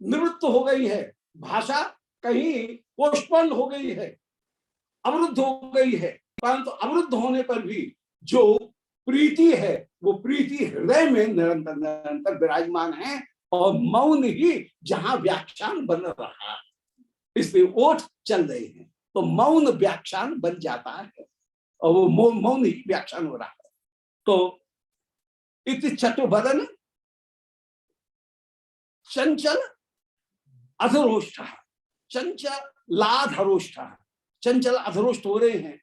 निवृत्त हो गई है, भाषा कहीं पोस्टपोन हो गई है, अवरुद्ध हो गई है, परंतु अवरुद्ध होने पर भी जो प्रीति है वो प्रीति हृदय में निरंतर निरंतर विराजमान है, और मौन ही जहां व्याख्यान बन रहा है, इसलिए ओठ चल रहे हैं तो मौन व्याख्यान बन जाता है, और वो मौन ही व्याख्यान हो रहा है। तो इति चतुर्भदन चंचल अधरोष्ठ, चंचल लाधरोष्ठ, चंचल अधरोष्ठ हो रहे हैं।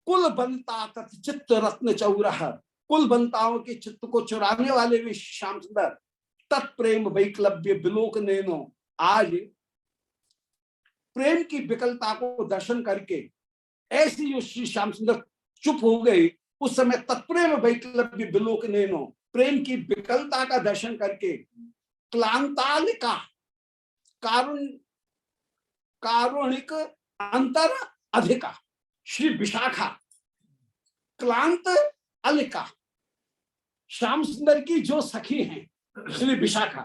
कुल बनता तत् चित्त रत्न चौरह, कुल बनताओं के चित्त को चुराने वाले वे श्याम सुंदर तत्प्रेम वैक्लव्य विलोक नैनो, आज प्रेम की विकलता को दर्शन करके ऐसी जो श्री श्याम सुंदर चुप हो गए, उस समय तत्प्रेम वैक्लव्य विलोक नैनो, प्रेम की विकलता का दर्शन करके क्लांतालिका कारुणिक अंतर अधिका, श्री विशाखा क्लांत अलिका, श्याम सुंदर की जो सखी हैं श्री विशाखा,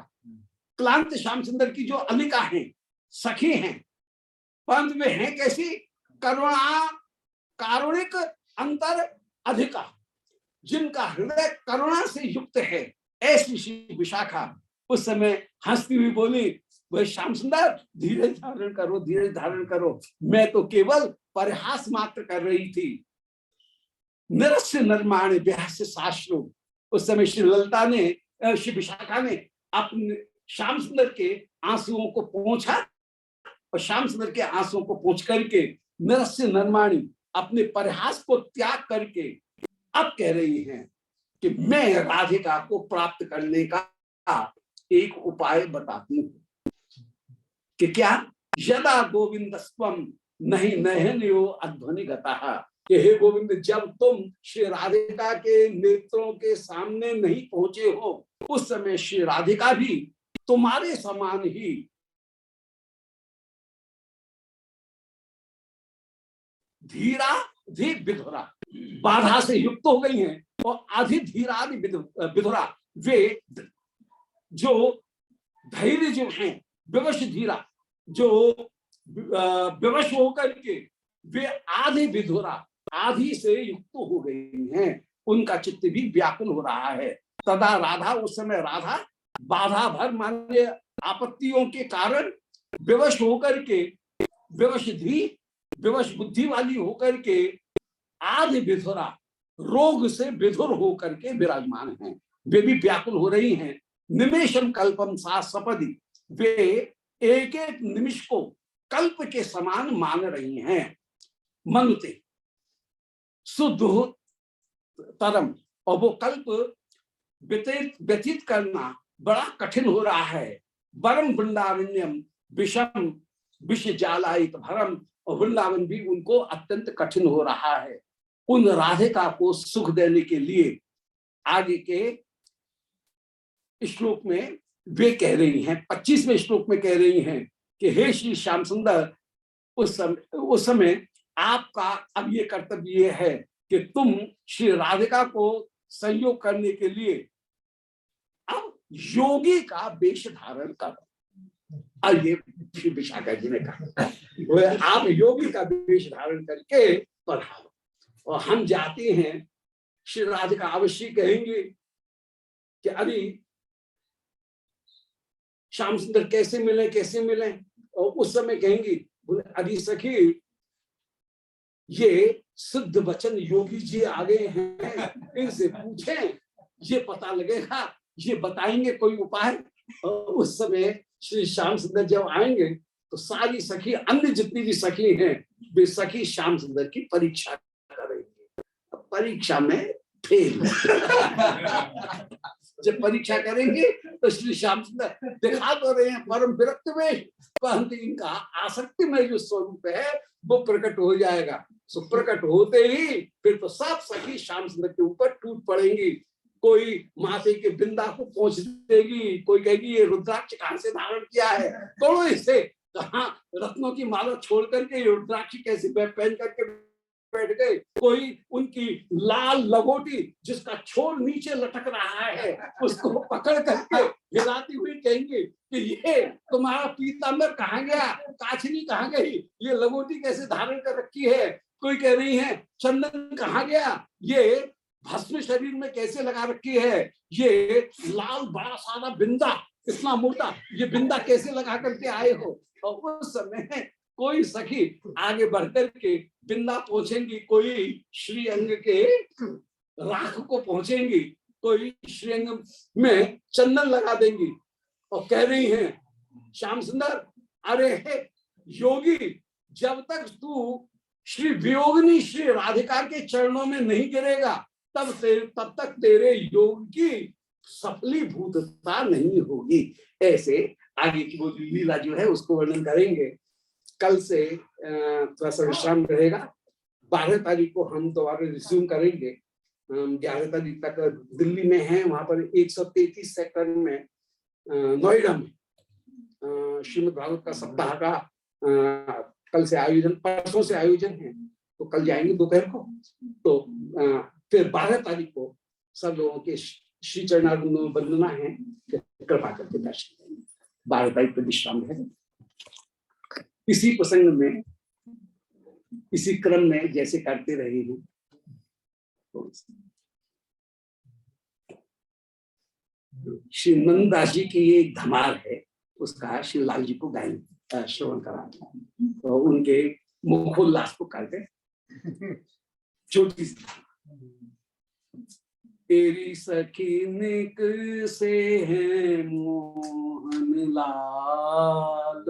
क्लांत श्याम सुंदर की जो अलिका हैं सखी हैं, परंतु वे हैं कैसी? कारुणिक अंतर अधिका, जिनका हृदय करुणा से युक्त है, ऐसी श्री विशाखा उस समय हंसती हुई बोली, वह श्याम सुंदर धीरे धारण करो, धीरे धारण करो, मैं तो केवल परिहास मात्र कर रही थी। निरस्य निर्माण बेहस्य साश्रु, उस समय श्री ललिता ने, श्री विशाखा ने अपने श्याम सुंदर के आंसुओं को पोंछा, और श्याम सुंदर के आंसुओं को पोंछ करके निरस्य निर्माणी अपने परिहास को त्याग करके अब कह रही हैं कि मैं राधिका को प्राप्त करने का एक उपाय बताती हूं कि क्या? यदा गोविंदस्त्वम नहीं नहनियो अध्वनि गता, कि हे गोविंद, जब तुम श्री राधिका के नेत्रों के सामने नहीं पहुंचे हो, उस समय श्री राधिका भी तुम्हारे समान ही धीरा धी विधुरा, बाधा से युक्त हो गई हैं, और आधि धीरादि विधुरा, वे जो धैर्य जो हैं विवश धीरा, जो विवश होकर के वे आधि विधुरा, आधि से युक्त हो गई हैं, उनका चित्त भी व्याकुल हो रहा है। तदा राधा, उस समय राधा बाधा भर माने आपत्तियों के कारण विवश होकर के, विवश बुद्धि वाली होकर के आधि विधुरा, रोग से विधुर होकर के विराजमान हैं, वे भी व्याकुल हो रही हैं। निमेषम कल्पम सा सपदी, वे एक एक निमिष को कल्प के समान मान रही हैं। मनुते सुदुह तरम, और वो कल्प व्यतीत करना बड़ा कठिन हो रहा है। वरम वृंदावन्यम विषम विष जालायित भरम, और वृंदावन भी उनको अत्यंत कठिन हो रहा है। उन राधिका को सुख देने के लिए आगे के श्लोक में वे कह रही हैं, 25वें श्लोक में कह रही हैं कि हे श्री श्याम सुंदर, उस समय आपका अब ये कर्तव्य है कि तुम श्री राधिका को संयोग करने के लिए अब योगी का वेश धारण करो। अब ये श्री विशाखा जी ने कहा, आप योगी का वेश धारण करके पधारो। और हम जाते हैं, श्री राधिका अवश्य कहेंगे कि अरे श्याम सुंदर कैसे मिले, कैसे मिले, और उस समय कहेंगी, अरे सखी, ये सिद्ध वचन योगी जी आ गए हैं, इनसे पूछें, ये पता लगेगा, ये बताएंगे कोई उपाय। और उस समय श्री श्याम सुंदर जब आएंगे तो सारी सखी, अन्य जितनी भी सखी हैं, वे सखी श्याम सुंदर की परीक्षा करेंगे। परीक्षा में फेल जब परीक्षा करेंगे तो श्री श्याम सुंदर दिखा तो रहे हैं परम विरक्त में, परंतु इनका आसक्ति में जो स्वरूप है वो प्रकट हो जाएगा। सो प्रकट होते ही फिर तो सब सखी श्याम सुंदर के ऊपर टूट पड़ेंगी। कोई माथे के बिंदा को पहुंच देगी, कोई कहेगी ये रुद्राक्ष कहां से धारण किया है, तोड़ो इसे, कहाँ रत्नों की माला छोड़ करके ये रुद्राक्ष कैसे पहन करके बैठ गए। कोई उनकी लाल लगोटी जिसका छोर नीचे लटक रहा है उसको पकड़ करके हिलाती हुई कहेंगे कि ये तुम्हारा पीतांबर कहाँ गया, काछनी कहाँ गई, ये लगोटी कैसे धारण कर रखी है। कोई कह रही है चंदन कहाँ गया, ये भस्म शरीर में कैसे लगा रखी है, ये लाल बड़ा सारा बिंदा इतना मोटा, ये बिंदा कैसे लगा करके आए हो। और उस समय कोई सखी आगे बढ़कर के बिंदा पहुंचेंगी, कोई श्रीअंग के राख को पहुंचेंगी, कोई श्रीअंग में चंदन लगा देंगी और कह रही हैं श्याम सुंदर, अरे योगी, जब तक तू श्री वियोगिनी श्री राधिका के चरणों में नहीं गिरेगा तब तक तेरे योग की सफलीभूतता नहीं होगी। ऐसे आगे की वो लीला जो है उसको वर्णन करेंगे। कल से थोड़ा सा विश्राम रहेगा। 12 तारीख को हम दोबारा रिज्यूम करेंगे। 11 तारीख तक दिल्ली में है, वहां पर 133 सेक्टर में नोएडा में श्रीमद् भागवत का सप्ताह का कल से आयोजन, परसों से आयोजन है, तो कल जाएंगे दोपहर को। तो फिर 12 तारीख को सब लोगों के श्री चरणारविंद वंदना है, कृपा करके दर्शन करेंगे। 12 तारीख को विश्राम है। इसी प्रसंग में, इसी क्रम में जैसे करते रहे हैं, तो श्री नंददास जी की एक धमाल है, उसका श्री लाल जी को गायन श्रवण करा, तो उनके मुखोल्लास को करते छोटी सी। तेरी सखी निक से है मोहन लाल,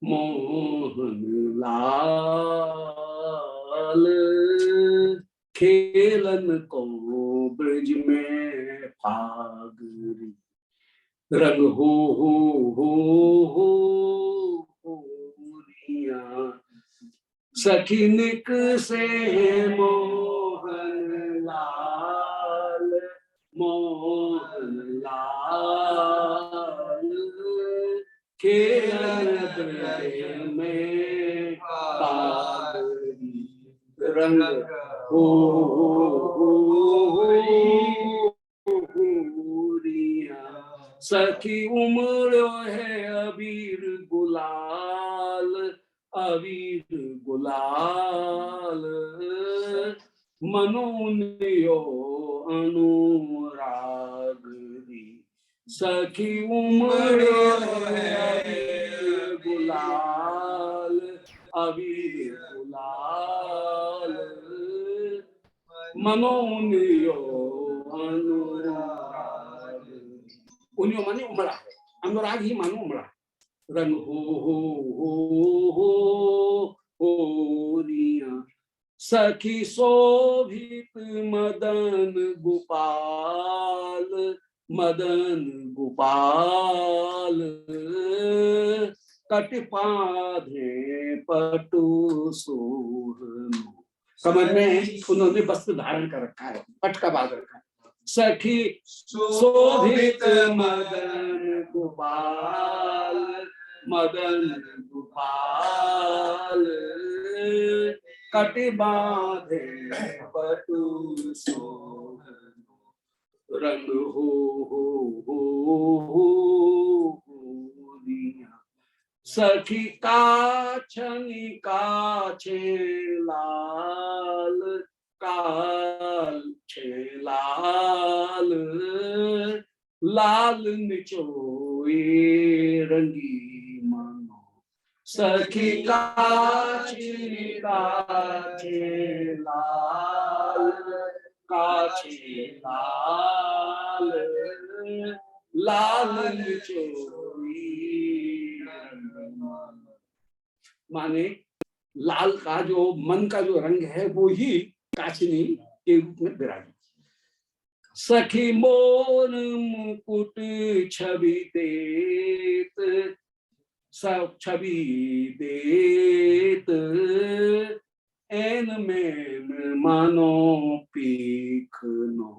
मोहन लाल, खेलन को ब्रज में फागरी, रंग हो रिया, सखी निक से मोहन लाल, मोहन लाल, खेलन ब्रज में फागरी, रंग हो रिया, सखी उम्र है अबीर गुलाल, अबीर गुलाल, मनोनियो अनुराग दी, सखी उम्र है अबीर गुलाल, अबीर गुलाल, मनोनियो अनुराग, उन्यों माने उमड़ा, अनुराग ही मानो उमड़ा। रंग हो रिया, सखी शोभित मदन गोपाल, मदन गोपाल, कटिपाधे पटु सोहन, कमर में उन्होंने वस्त्र धारण कर रखा है, पट का बांध रखा है। सखी शोभित मदन गोपाल, मदन गोपाल, कटि बांधे पटु सोहन, रंग हो रिया, सखी काछनी काछे लाल, काल छे लाल, लाल निचोए रंगी मनो, सखी काछनी काछे लाल, काछे लाल, लाल निचोई रंगी मनो, माने लाल का जो मन का जो रंग है वो ही काचनी के रूप में विराजित। सखी मोर मुकुट छवि देत, सब छवि देत, एन में मानो पीखनो,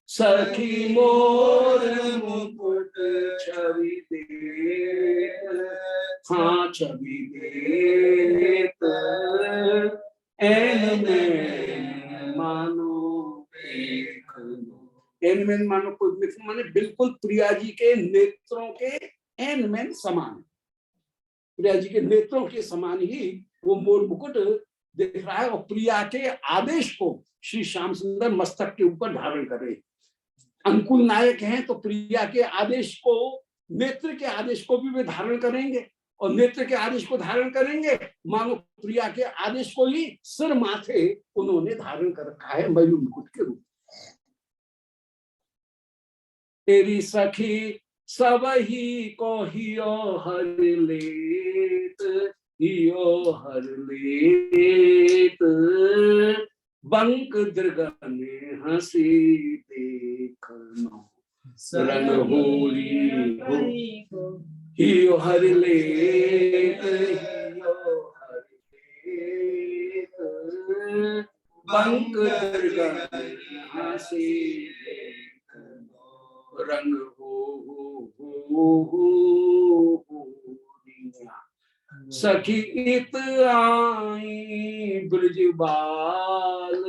सखी मोर मुकुट छवि देत, हाँ छवि देत, एन में मानो पीखनो, एन में मानो माने बिल्कुल प्रिया जी के नेत्रों के एन में समान, प्रिया जी के नेत्रों के समान ही वो मोर मुकुट दिख रहा है, और प्रिया के आदेश को श्री श्याम सुंदर मस्तक के ऊपर धारण करे। अनुकूल नायक हैं तो प्रिया के आदेश को, नेत्र के आदेश को भी वे धारण करेंगे, और नेत्र के आदेश को धारण करेंगे मानो प्रिया के आदेश को ही सिर माथे उन्होंने धारण कर रखा है मयूर मुकुट के रूप। तेरी सखी सब ही को हियो हर लेत, हियो हर लेत, बंक दृगने हंसी देखनो रंग होली हो, हियो हर लेत, हियो हर लेत, बंक दृगने हंसी देखनो रंग हो सखी इत आई ब्रजबाल,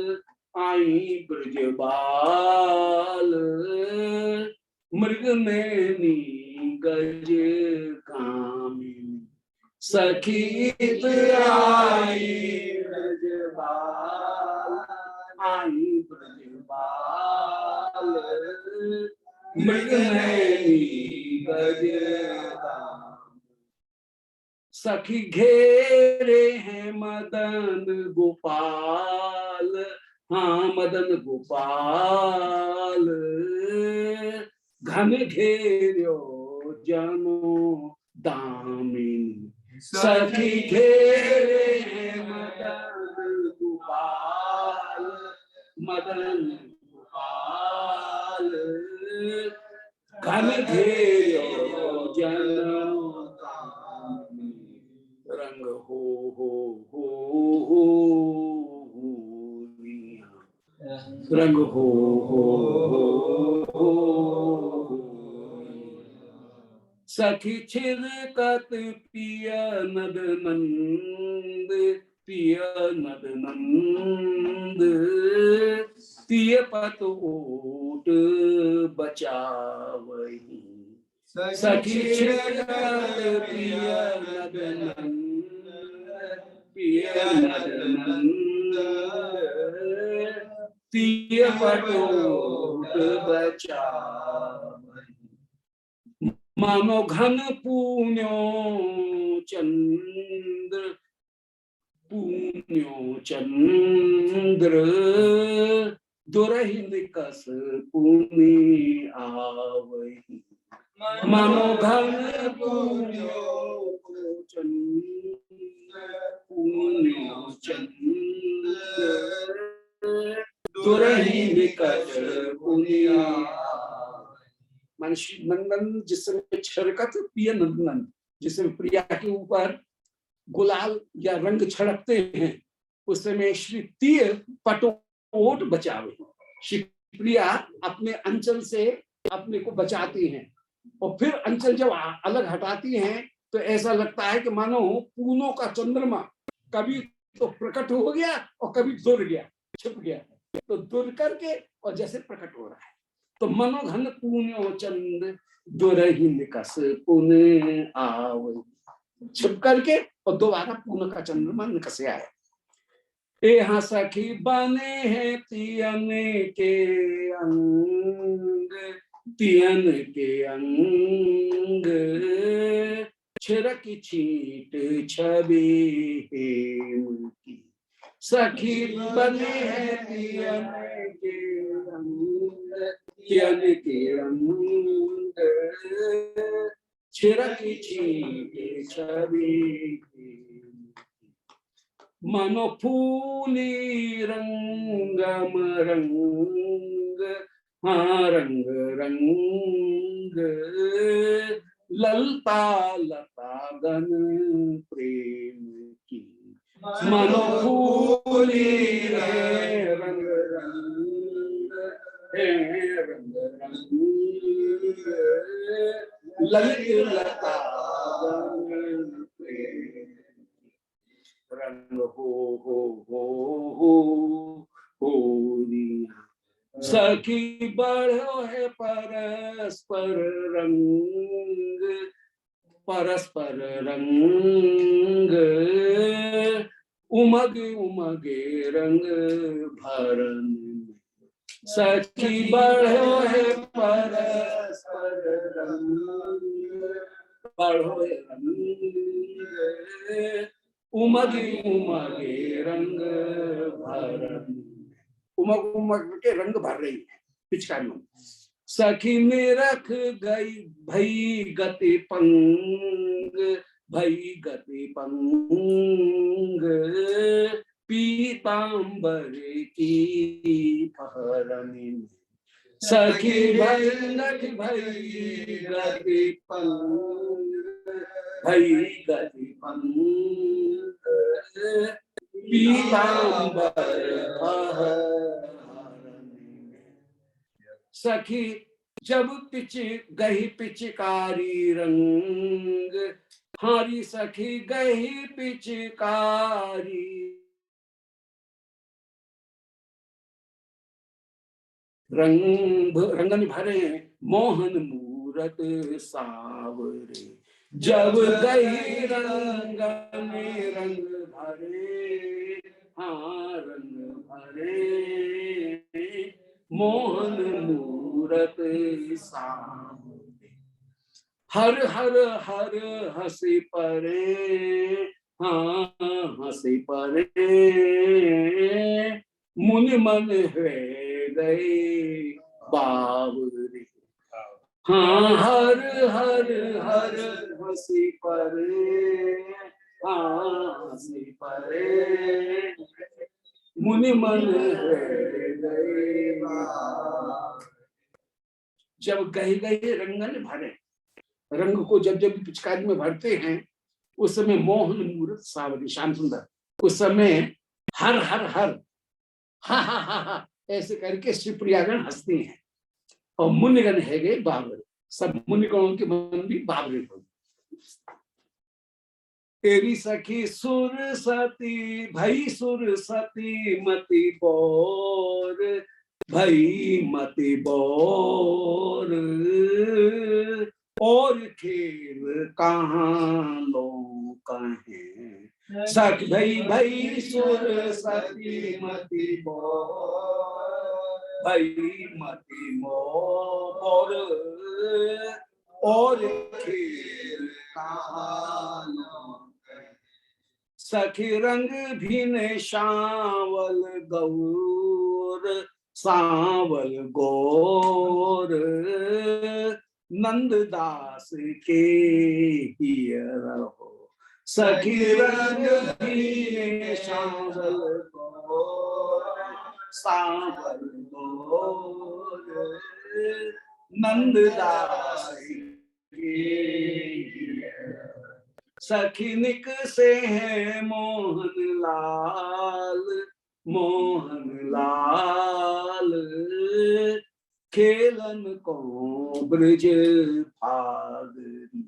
आई ब्रजबाल, मृग नैनी गज कामिनी, सखी इत आई ब्रजबाल, आई ब्रजबाल, मृग नैनी गज कामिनी, सखी घेरे हैं मदन गोपाल, हाँ मदन गोपाल, घन घेर्यो जनो दामिनी, सखी घेरे हैं मदन गोपाल, मदन गोपाल, घन घेर्यो जनो रंग हो रंग हो सखी छिरकत पिय नद नंद, पिय नद नंद, पिय पत ओट बचावही, सखी छिरकत पिय नद नंद, पिय नद नंद, पिय पत ओट बचावही, मानो घन पुण्यो चंद्र, पुण्यो चंद्र, दुरहि निकस पुनि आवहि, मानो घन पुण्यो चंद्र, पुण्यो चंद्र, दुरहि निकस पुनि मान श्री नंदन जिस समय छिड़कत पिय नंदन, जिस समय प्रिया के ऊपर गुलाल या रंग छिड़कते हैं उस समय श्री तीय पटोट बचावे, श्री प्रिया अपने अंचल से अपने को बचाती हैं, और फिर अंचल जब अलग हटाती हैं तो ऐसा लगता है कि मानो पूनों का चंद्रमा कभी तो प्रकट हो गया और कभी दुर गया, छिप गया, तो दुर करके और जैसे प्रकट हो रहा है। तो मनोघन पुण्यो चंद दुरहि निकस पुण्य आव, छिप करके और दोबारा पुण्य का चंद्रमा निकस आए। यहाँ सखी बने हैं तियन के अंग, तियन के अंग, छिरक छींट छवि हेम की, सखी बने हैं तियन के अंग, तियन के अंग, छिरक छींट छवि, मनो फूली रंगम रंग, हाँ रंग रंग, ललता लता गन प्रेम की, मनो फूली रंग रंग, रंग रंग, ललित लता गन प्रेम, रंग हो सखी बढ़ो है परस्पर रंग, परस्पर रंग, उमगे उमगे रंग भरन सखी बढ़ो है परस्पर रंग बढ़ो है रंग उमगे उमगे रंग भरन उमग उमग के रंग भर रही है पिचकारियों। सखी में रख गई भई गति पंग भई गति पंग पीतांबर की पहरनी सखी भई नख भई गति पंग भई गति पंग पीतांबर सखी जब पिच गही पिचकारी रंग हारी सखी गही पिचकारी रंगन भरे मोहन मूरत सावरे जब गही रंग में रंग भरे हाँ रंग भरे मोहन मूरत सावरे हर हर हर हंसी परे हाँ हंसी परे मुनि मन है गए बावरे हाँ हर हर हर हंसी परे हाँ हंसी परे मुनि मन है गए बावरे। जब गए गए रंगन भरे रंग को जब जब पिचकारी में भरते हैं उस समय मोहन मूर्त सावरी श्याम सुंदर उस समय हर हर हर हा हा हा हा ऐसे करके शिवप्रियागण हंसती हैं और मुनिगण है गए बाबरे सब मुनिगणों के मन भी बाबरे हो। तेरी सखी सुर सती भई सुर सती मति बोर भई मति बोर और खेल कहाँ लो कहें सख भई भई सुर सती मति बोर भई मति मोर और खेल कहाँ लो सखी रंग भी शावल गौर सावल गौर नंददास के रहो सखी रंग भी शावल गौर सावल गौर नंददास के सखी निक से है मोहन लाल खेलन को ब्रज फागरी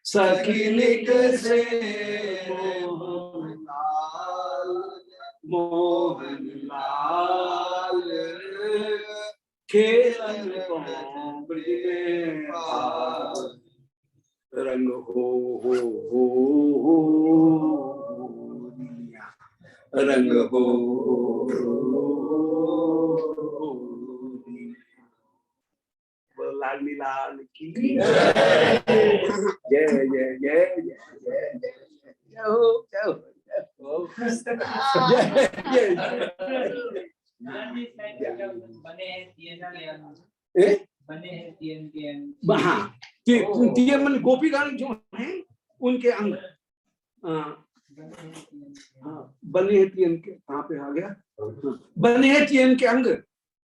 सखी निक से मोहन लाल खेलन को ब्रज में फागरी रंग हो रंग हो लाली लाल की जय जय जय जय जय हो हाँ मन गोपीगण जो हैं उनके अंग बने के कहाँ पे आ गया बने के अंग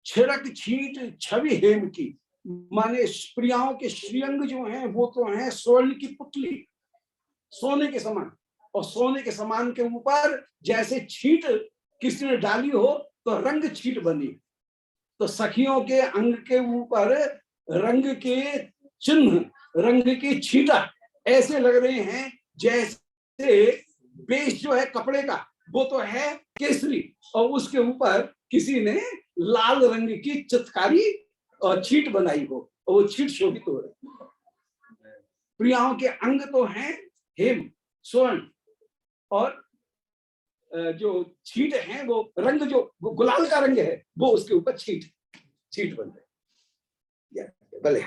छिड़क छींट छवि हेम की माने प्रियाओं के श्रीअंग जो हैं वो तो हैं स्वर्ण की पुतली सोने के समान और सोने के समान के ऊपर जैसे छींट किसी ने डाली हो तो रंग छींट बनी तो सखियों के अंग के ऊपर रंग के चिन्ह रंग की छींटा ऐसे लग रहे हैं जैसे बेस जो है कपड़े का वो तो है केसरी और उसके ऊपर किसी ने लाल रंग की चित्रकारी और छींट बनाई हो और वो छींट शोभित हो रही। प्रियाओं के अंग तो हैं हेम स्वर्ण और जो छींट है वो रंग जो गुलाल का रंग है वो उसके ऊपर छींट छींट बन रहे भले